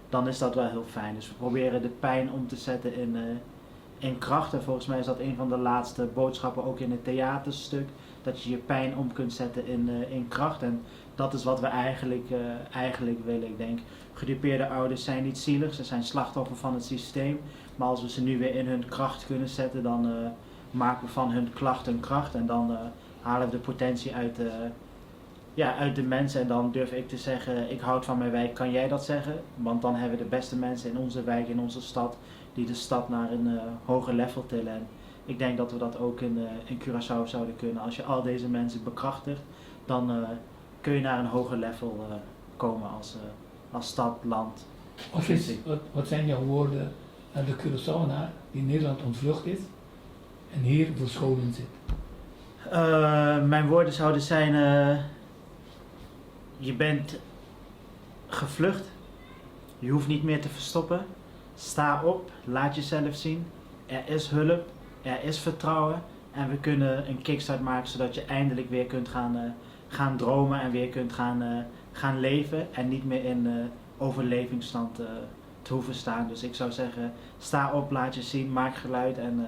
dan is dat wel heel fijn. Dus we proberen de pijn om te zetten in kracht. En volgens mij is dat een van de laatste boodschappen ook in het theaterstuk. Dat je je pijn om kunt zetten in kracht. En dat is wat we eigenlijk willen. Ik denk, gedupeerde ouders zijn niet zielig. Ze zijn slachtoffer van het systeem. Maar als we ze nu weer in hun kracht kunnen zetten, dan maken we van hun klacht een kracht. En dan halen we de potentie ja, uit de mensen. En dan durf ik te zeggen, ik houd van mijn wijk, kan jij dat zeggen? Want dan hebben we de beste mensen in onze wijk, in onze stad, die de stad naar een hoger level tillen. En ik denk dat we dat ook in Curaçao zouden kunnen. Als je al deze mensen bekrachtigt, dan kun je naar een hoger level komen als stad, land. Wat zijn jouw woorden aan de Curaçaoenaar die in Nederland ontvlucht is en hier verscholen zit? Mijn woorden zouden zijn, je bent gevlucht, je hoeft niet meer te verstoppen, sta op, laat jezelf zien, er is hulp, er is vertrouwen en we kunnen een kickstart maken zodat je eindelijk weer kunt gaan dromen en weer kunt gaan leven en niet meer in overlevingsstand te hoeven staan. Dus ik zou zeggen, sta op, laat je zien, maak geluid en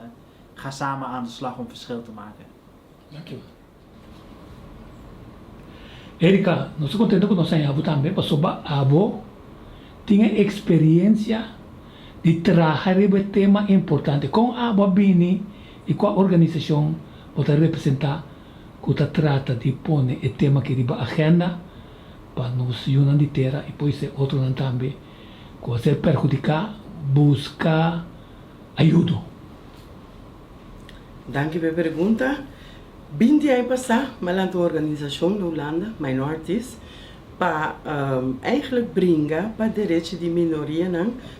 ga samen aan de slag om verschil te maken. Dankjewel. Erika, nós estamos contando com nossa abo também, para soba abo tinha experiência de trabalhar o tema importante com a abo bini e com a organização para representar que trata de pôr o tema que riba agenda para nos unir de terra e depois outro também que ser perjudicar, buscar ajuda. Dank u voor de pergunta. 20 anos passar, maar een organisatie in Holanda, Minorities, para eigenlijk brengen para direitos de minoria,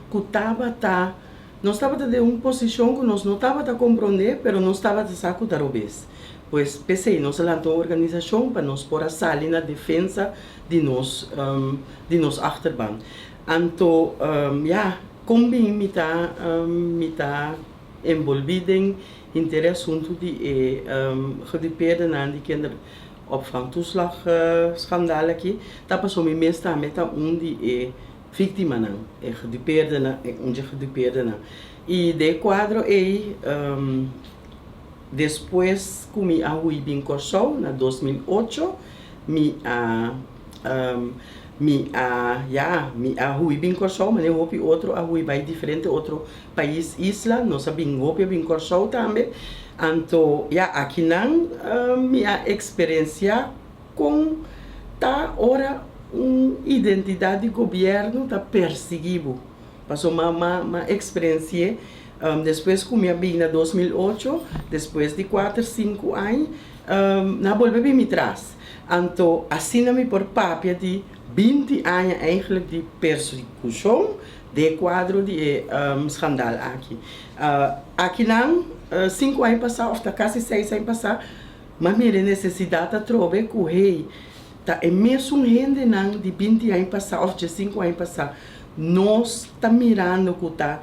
que nós estava de uma posição que nós não estava a compreender, mas nós estava a saco da robês. Pois pensei, nós lançamos uma organização para nós pôr a sala na defesa de nos achterban. Então, ja, combin me tá envolvido in het assunto die gedupeerde aan die kinderopvangtoeslagschandaal aqui, dat passou me meestal met die víctima não, gedupeerde na, onde gedupeerde na. E de quadro depois comi a Huibi em Curaçao na 2008, mi a Huibi em Curaçao, mas eu hopi outro a Huibi diferente, outro país, isla, nós sabemos hopi em Curaçao também. Então, aqui não, minha experiência com ora identidade de governo tá perseguido. Passou uma experiência, depois comi a bem na 2008, depois de 4, 5 anos, na volve me traz. Então, assina-me por papel de 20 anos eigenlijk de persecução de quadro de schandaal aqui. Aqui não, 5 anos passar, ou quase 6 anos passar, mas minha necessidade de trocar com o rei, tá é mesmo gente não de 20 anos passar, ou de 5 anos passar, nós tá mirando que tá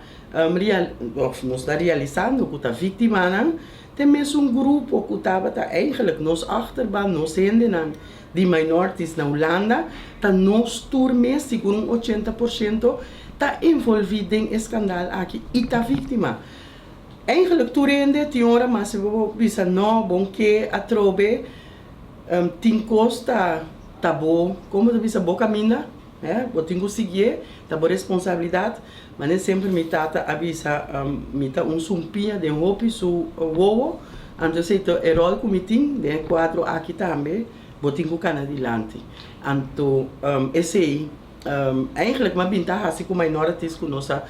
nós está realizando que tá vítima não, tem mesmo grupo que estava eigenlijk nós achterban, nós gente não de minorities na Holanda, tá nós turma, segundo 80%, tá envolvido em escândalo aqui e tá vítima. Eigenlijk turende tiora, mas se vou bisa não, bom que a trobe tem costa tá bom, como tu bisa boa caminha, vou ter que seguir, tá boa responsabilidade, mas nem sempre me tata avisa me tá sumpinha de roupa su ovo, então se to erol comitim de quadro aqui também. Botingo Canadilante. Então, esse eigenlijk maar binta hasi com minorities com nossa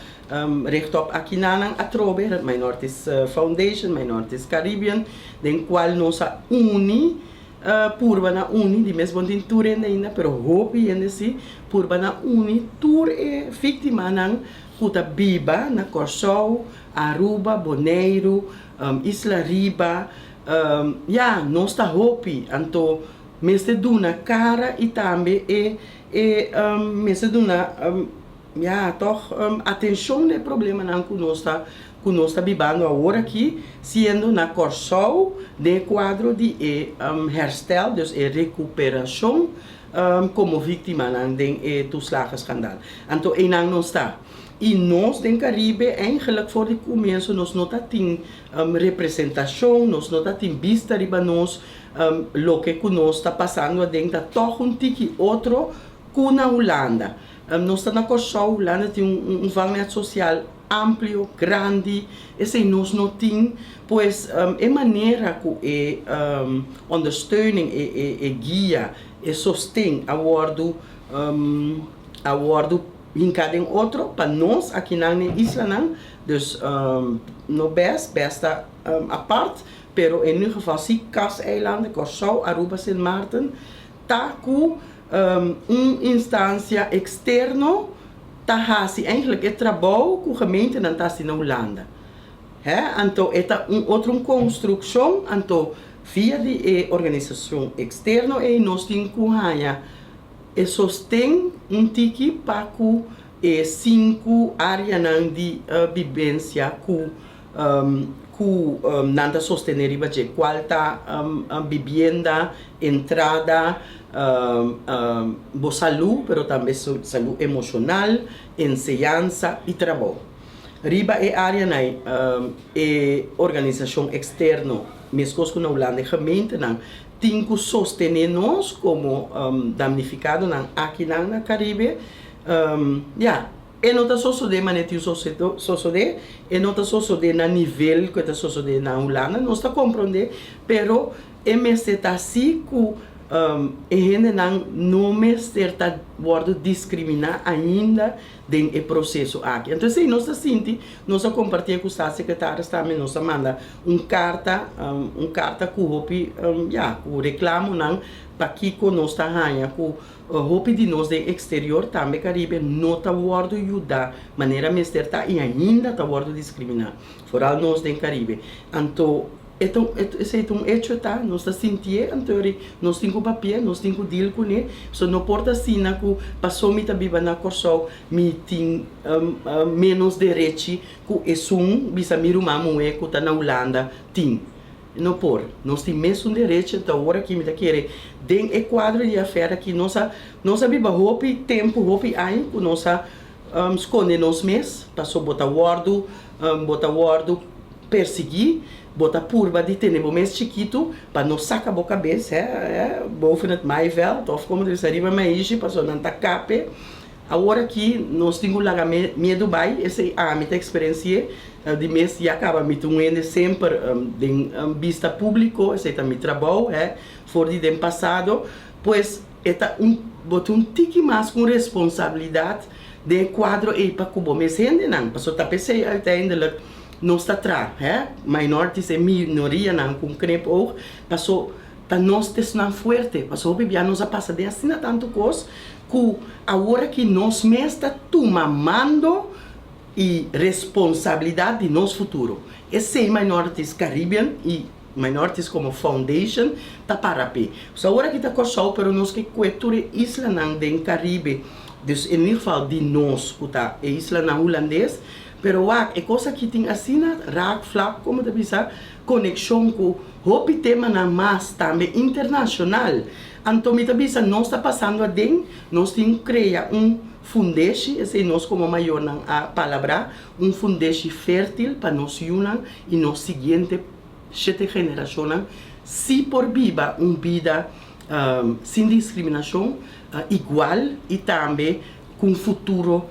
rechtop aqui na atrobe minorities foundation, minorities Caribbean, den qual nossa uni purba na uni di mesmo din tour ainda, pero hopi ainda si purba na uni tour e vítima nang kuta biba na Curaçao, Aruba, Bonaire, Isla Riba, nossa hopi, então meeste doen cara e também meeste doen atenção no problema não que nós está vivendo agora aqui, sendo na Curaçao de quadro de herstel, dus recuperação como vítima não de toeslagenschandaal. Então, não não está. E nós, no Caribe, eigenlijk voor de começo, nós não temos representação, nós não temos vista riba nós, lo que nós está passando dentro, toch tiki outro que na Holanda. Nós estamos na Curaçao, Holanda tem vangnet social amplo, grande, e nós não temos, pois, maneira que ondersteuning, guia, sostém acordo em outro para nós aqui na isla não, dus no besta a parte, pero in ieder geval zie Kaseilanden, Curaçao, Aruba, Sint Maarten, tá com instância externa, tá hasi eigenlijk het trabalho com gemeente na tá na Holanda. Então é outra construção, então via de organização externa e nós temos que sostém tiki para que 5 áreas de vivência que nada sostener baje qualta vivienda, entrada, saúde, pero também saúde emocional, enseñanza e trabalho. Riba é área na organização externa, mesmo que na Holanda e gemeente não tem que sostener nós como damnificado aqui na Caribe, e não está só de maneira e não está só de na nível que está só de na Holanda, nós está compreender, pero está assim que gente não está sendo discriminado ainda no processo aqui. Então, se nós sentimos, nós compartilhamos com os secretários também, nós mandamos uma carta que o reclamo para que nós está ganhando, que o de nós do exterior também Caribe não está sendo ajudado, maneira mestre está e ainda está sendo discriminado, fora nós do Caribe. Então, esse é um hecho, tá? Nós estamos sentindo, então, nós temos papel, nós temos que deal com ele. So, não importa assim, que passou me viva na Curaçao, me tem menos direito que bisa miru mamu que está na Holanda, tem. Não por, nós temos mesmo direito, então, agora que me quer, tem quadro de afera que nós viva roupa, tempo, roupa, aí, que nós esconde nos meses, passou botar guardo, perseguir, botar purba de ter mais chiquito para não sacar a boca cabeça boven het maaiveld of como eles arriba mais passou na tacape agora que nós temos lá medo vai essa a minha experiência de mês já acaba me tunendo sempre de vista público esse também trabalho for de tempo passado pois é botar tique mais com responsabilidade de quadro e para cubo mês rende não passou tá pensei uiteindelijk nós está atrás, minorities e minoria não com crepe ook, passou para nós testar forte, passou bebia nós a passar de assim tanto coisa, que agora que nós mesmo está tomando e responsabilidade de nosso futuro. Esse minorities Caribbean e minorities como foundation tá para pé. So agora que está Curaçao, pero nós que cultura isla não den Caribe, dus in ieder geval de nós que tá isla na holandês. Pero é coisa que tem assim, raak vlak, como te bisa, conexão com o tema na mais também internacional. Então, me te bisa, nós está passando a dentro, nós temos que criar fundeshi, esse é nós como maior a palavra, fundeshi fértil para nós unir e nos seguinte 7 gerações, se por viva vida sem discriminação, igual e também com futuro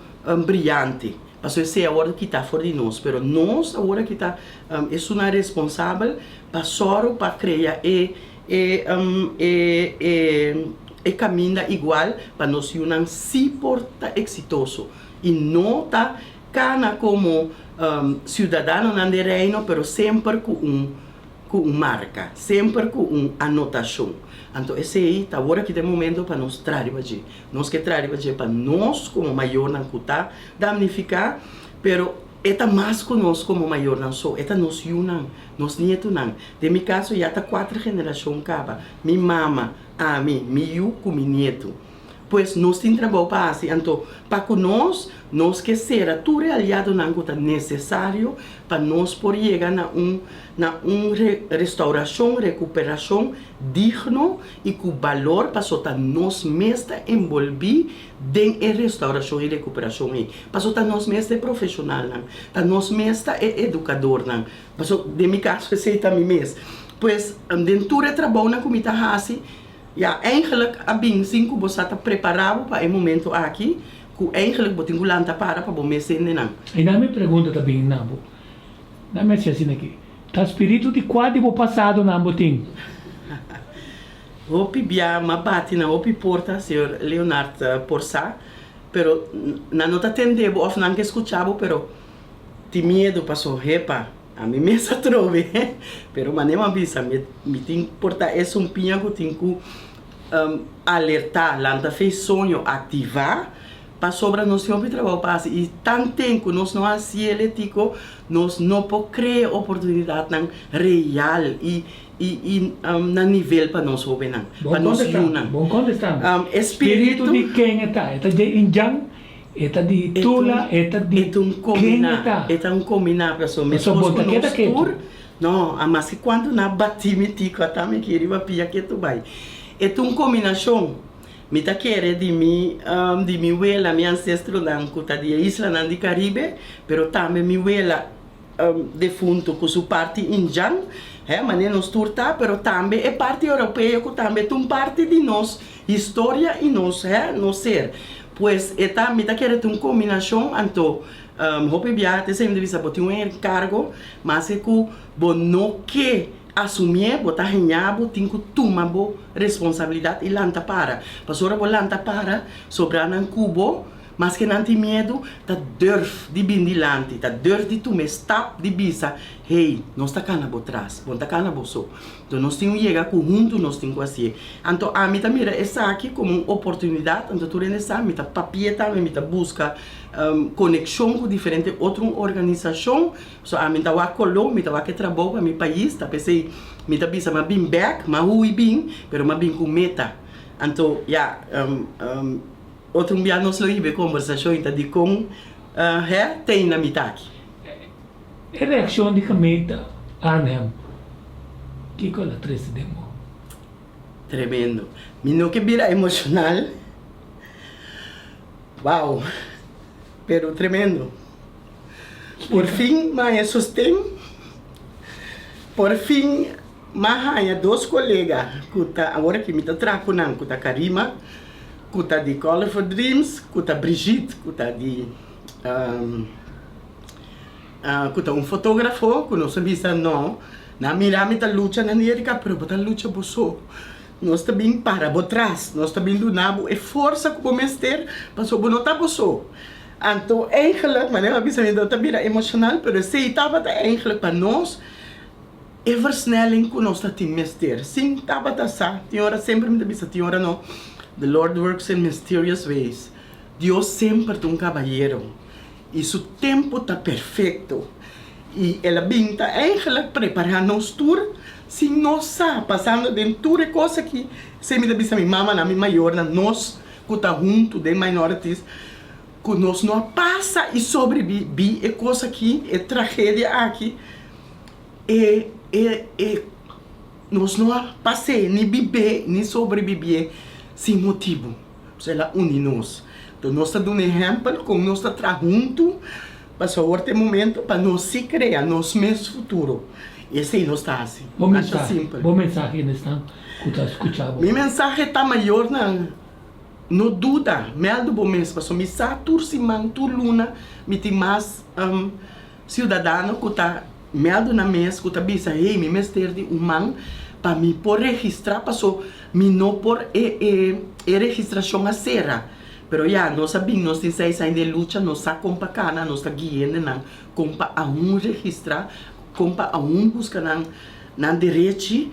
brilhante. Mas esse é a hora que está fora de nós, mas nós, a hora que está, é uma responsável para criar caminho igual para nós unir se porta exitoso e não está cana como cidadão no reino, mas sempre com marca, sempre com anotação. Então, esse aí está agora que tem momento para nós trabalhar. Nós que trabalhar para nós, como maior não cutar, damnificar, pero é mais que nós como maior não só, é nós unam, nós nieto não. De meu caso, já está 4 gerações caba. Minha mama, a mim, meu com meu nieto. Pois nós temos trabalho para assim, então, para que nós que será tudo realizado não é necessário para nós por chegar na restauração, recuperação digno e com valor para soltar nós mesmos envolver em restauração e recuperação. Para soltar nós mesmos profissional, para nós mesmos educador, para de meu caso, esse é também mesmo. Pois, dentro do trabalho na comida assim, eigenlijk abin cinco você está preparado para o momento aqui, que eigenlijk você tem que lançar para o mês não. E na minha pergunta também, Nabo, na minha assim aqui, tá espírito de qual tipo passado Nabo tem? Hopi bia ma bati na hopi porta, senhor Leonardo Porçá, pero na nota atendebo of não que escuchava, pero ti medo passou repa, a mim mesa trove, pero manema bisa, me tem porta é um pinha que tem que alertar, lanta fez sonho ativar, para sobra nós sempre trabalho passa e tanto tempo nós não asieletico, nós não podemos criar oportunidade não real e na nível para nós ouvir não, para nós juntar. Bom contestar. Espírito de quem está de Injang, está de Tula, está de quem está. É combinar pessoal, mas nós tour, não, mas que quando na batimitico até me queria pia que tu vai. É combinação. Me tá querendo de mim abuela, minha ancestro nan kuta de isla nan de Caribe, pero também minha abuela defunto com sua parte indiana, mas nos turta, pero também é parte europeia que também é parte de nós história e nós, no ser. Pois me tá querendo uma combinação, então hope biate sempre devia botar encargo, mas é que bom não que assumir, botar renhabo, tem que tomar boa responsabilidade e lanta para. Pastora bo lanta para, sobrar num cubo, mas que não tem medo, tá durf de bindilante, tá durf de tomar stop de bisa. Hey, nós tá cana bo trás, bom tá cana bo so. Então nós temos que chegar junto, nós temos que fazer. Então a mim tá mira essa aqui como uma oportunidade, então tu nessa, me tá papieta, me tá busca conexão com diferente outra organização, so a mim tá wa colo, me tá wa que trabalho para meu país, tá pensei, me tá bisa ma bim back, ma hui bim, pero ma bim com meta. Então, outro dia nós loibe conversação tá de com tem na mitaki. A reação de Cameta Arnhem, que coisa triste demo? Tremendo. Mino que vira emocional. Wow. Pero tremendo. Por fim, mas sustém. Por fim, mas dois colegas, agora que me tá tracunando, que tá Karima, que tá de Colorful Dreams, que tá Brigitte, que tá de que tá fotógrafo, que não sabia não, na mirame tá luta na América, pero tá luta boso. Nós também para trás, nós também do nabo é força que vamos ter, passou bom tá boso. Então, eigenlijk, maar nee, we dat weer emocional, pero se estava eigenlijk para nós é versnelling que nós temos mester. Sim, estava tá tinha sempre me disse, tinha não. The Lord works in mysterious ways. Deus sempre é caballeiro. E seu tempo está perfeito. E ela bem tá eigenlijk preparando nos tour, se nós está passando dentro de coisa que se me disse minha mama na minha maior, nós que tá junto de minorities. Que nós não passa e sobrevive é coisa aqui, é tragédia aqui, nós não passei, nem viver, nem sobreviver sem motivo. Ela une nós. Então nós estamos dando exemplo, como nós estamos juntos, para o momento, para nós se criar nosso mesmo futuro. E assim nós estamos assim. Bom mensagem nesta que escutava. Minha mensagem está maior no dúvida, meldo bom mesmo, porque me satur simang tu luna, me tem mais cidadão que tá meldo na mesa, que tá bisa, hey, me mester de humano, para me por registrar, passou, me não por registração a serra. Pero nós sabemos, nós temos essa de luta, nós está compa cana, nós está guiando, não, compa a registrar, compa a buscar na direito,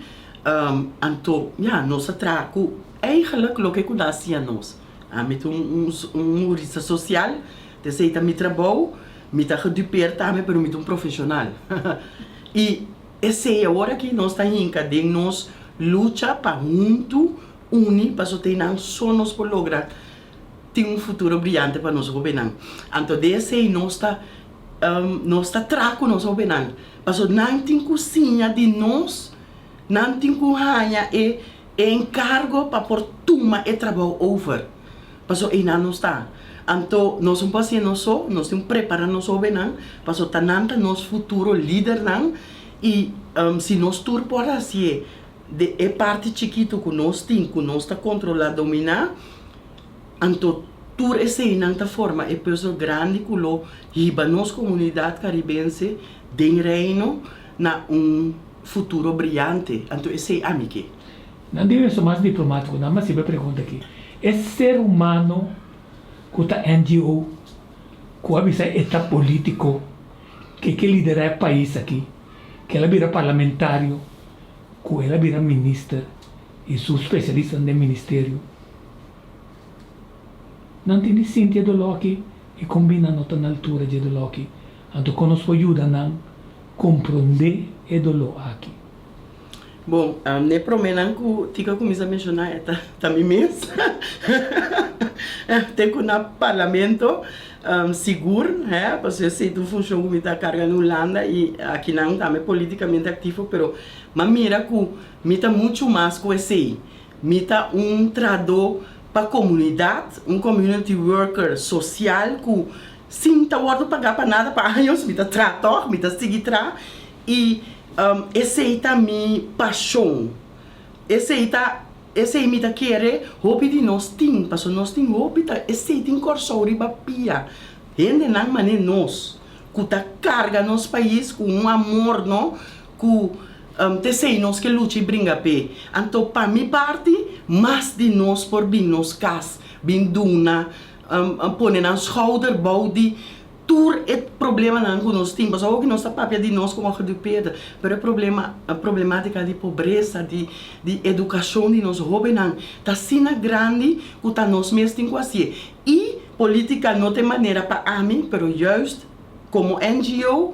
então, nós trago eigenlijk o que eu disse a nós. Met humorista social, deseita me trabalho, me tá reduper também, pero me profissional. E esse é a hora que nós estamos em cadeia, nós luta para junto, unir, para ter só nós por lograr ter futuro brilhante para nós governar. Então, desse nós está traco nós governar. Para não tem cozinha de nós, não tem cozinha encargo para por tuma e trabalho over. Paso ina não está. Então nós somos pacientes nós temos preparando nós obenan, paso tananta nosso futuro líder não e se nós tur por assim de parte chiquito que nós tem que nós está controlar dominar, então tur esse não ta forma é peso grande que lo riba nossa comunidade caribense de reino na futuro brilhante. Então esse amique. Não deve ser mais diplomático, não, mas se me pergunta aqui. Esse ser humano que está NGO, que avisa está político, que lidera o país aqui, que ela vira parlamentário, que ela vira ministro e sou especialista no ministério. Não tem sentido do aqui e combina nota na altura de do aqui. Então, conosco ajuda a compreender e do aqui. Bom, ne promenan que tika começa a mencionar também mesmo. Tem que na parlamento seguro, porque se tu funciona como está carga na Holanda e aqui não também politicamente ativo, mas mira que mita muito mais que esse, mita trador para a comunidade, community worker social que sim tá hora pagar para nada para anos, mita trator, mita seguir tra e esse aí tá minha paixão. Esse aí me tá querer, hope de nós tem, porque nós tem hope tá, esse aí tem corso riba pia. Rende não mané nós, que tá carga nosso país com amor, não, que te sei nós que luta e brinca pé. Então para minha parte, mais de nós por bem nos cas, bem duna, põe na schouder, body. Tur é problema não que nós temos, ou que nós papel de nós como gedupeerde, mas a problemática de pobreza, de educação de nós jovens não, tá sina grande que tá nós mesmos tem quase. E política não tem maneira para mim, mas juist como NGO,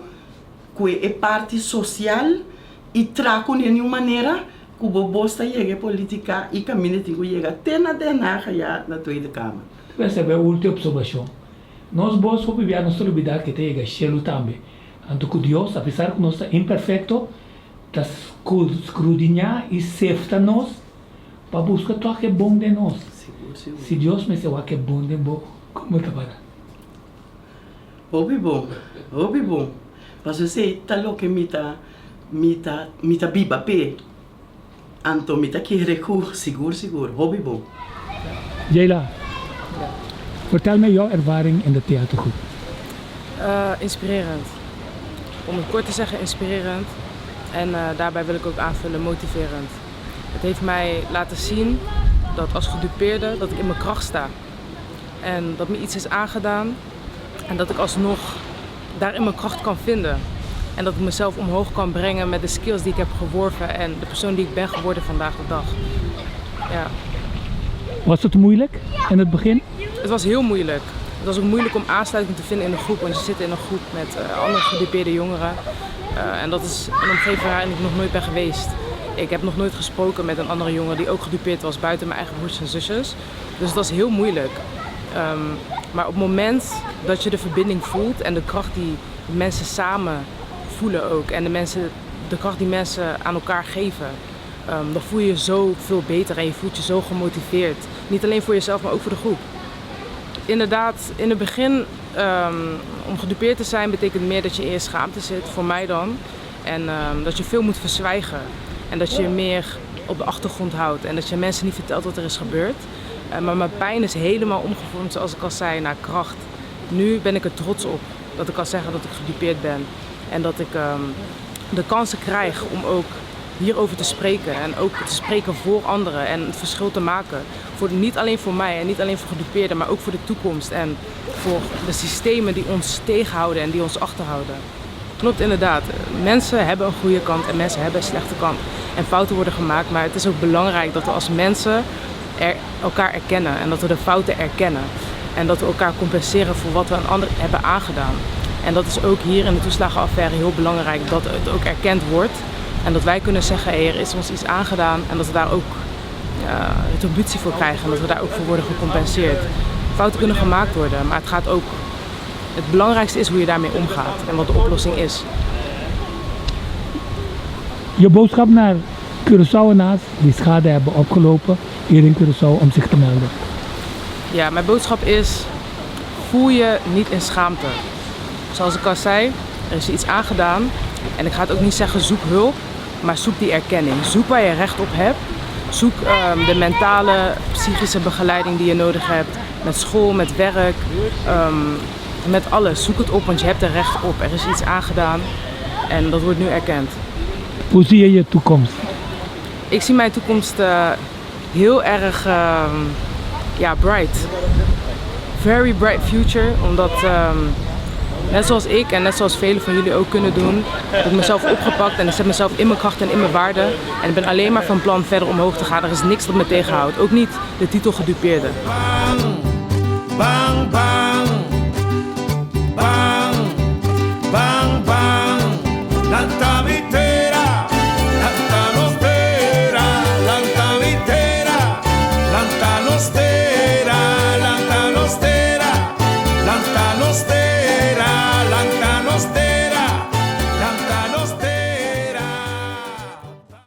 que é parte social e trago de nenhuma maneira que o bosta chega a política e caminho tem que chegar até na Tweede Kamer. Essa é a última observação. Nós vamos viver a nossa liberdade que tem cheio também. Então, que Deus, apesar que nós somos imperfeitos, está escrutinar e sefta nós para buscar tudo que é bom de nós. Se Deus me diz o que é bom de nós, como está para? Obi bom. Mas você está louco que me tá biba pé. Então, me tá querendo seguro. Obi bom. Jayla. Vertel mij jouw ervaring in de theatergroep. Inspirerend. Om het kort te zeggen, inspirerend. En daarbij wil ik ook aanvullen, motiverend. Het heeft mij laten zien dat als gedupeerde dat ik in mijn kracht sta. En dat me iets is aangedaan. En dat ik alsnog daarin mijn kracht kan vinden. En dat ik mezelf omhoog kan brengen met de skills die ik heb geworven. En de persoon die ik ben geworden vandaag de dag. Ja. Was het moeilijk in het begin? Het was heel moeilijk. Het was ook moeilijk om aansluiting te vinden in een groep, want je zit in een groep met andere gedupeerde jongeren. En dat is een omgeving waarin ik nog nooit ben geweest. Ik heb nog nooit gesproken met een andere jongen die ook gedupeerd was buiten mijn eigen broers en zusjes. Dus het was heel moeilijk. Maar op het moment dat je de verbinding voelt en de kracht die mensen samen voelen ook. En de kracht die mensen aan elkaar geven. Dan voel je je zo veel beter en je voelt je zo gemotiveerd. Niet alleen voor jezelf, maar ook voor de groep. Inderdaad, in het begin, om gedupeerd te zijn betekent meer dat je in je schaamte zit, voor mij dan. En dat je veel moet verzwijgen. En dat je je meer op de achtergrond houdt. En dat je mensen niet vertelt wat er is gebeurd. Maar mijn pijn is helemaal omgevormd, zoals ik al zei, naar kracht. Nu ben ik er trots op dat ik kan zeggen dat ik gedupeerd ben. En dat ik de kansen krijg om ook hierover te spreken. En ook te spreken voor anderen en het verschil te maken. Niet alleen voor mij en niet alleen voor gedupeerden, maar ook voor de toekomst. En voor de systemen die ons tegenhouden en die ons achterhouden. Klopt inderdaad. Mensen hebben een goede kant en mensen hebben een slechte kant. En fouten worden gemaakt, maar het is ook belangrijk dat we als mensen elkaar erkennen. En dat we de fouten erkennen. En dat we elkaar compenseren voor wat we een ander hebben aangedaan. En dat is ook hier in de toeslagenaffaire heel belangrijk, dat het ook erkend wordt. En dat wij kunnen zeggen, er is ons iets aangedaan en dat we daar ook retributie voor krijgen. En dat we daar ook voor worden gecompenseerd. Fouten kunnen gemaakt worden, maar het belangrijkste is hoe je daarmee omgaat en wat de oplossing is. Je boodschap naar Curaçaoënaars die schade hebben opgelopen hier in Curaçao om zich te melden. Ja, mijn boodschap is, voel je niet in schaamte. Zoals ik al zei, er is iets aangedaan. En ik ga het ook niet zeggen zoek hulp, maar zoek die erkenning. Zoek waar je recht op hebt. Zoek de mentale, psychische begeleiding die je nodig hebt. Met school, met werk, met alles. Zoek het op, want je hebt er recht op. Er is iets aangedaan en dat wordt nu erkend. Hoe zie je je toekomst? Ik zie mijn toekomst heel erg bright. Very bright future, omdat net zoals ik en net zoals velen van jullie ook kunnen doen, heb ik mezelf opgepakt en ik zet mezelf in mijn kracht en in mijn waarde. En ik ben alleen maar van plan verder omhoog te gaan. Er is niks dat me tegenhoudt. Ook niet de titel gedupeerde.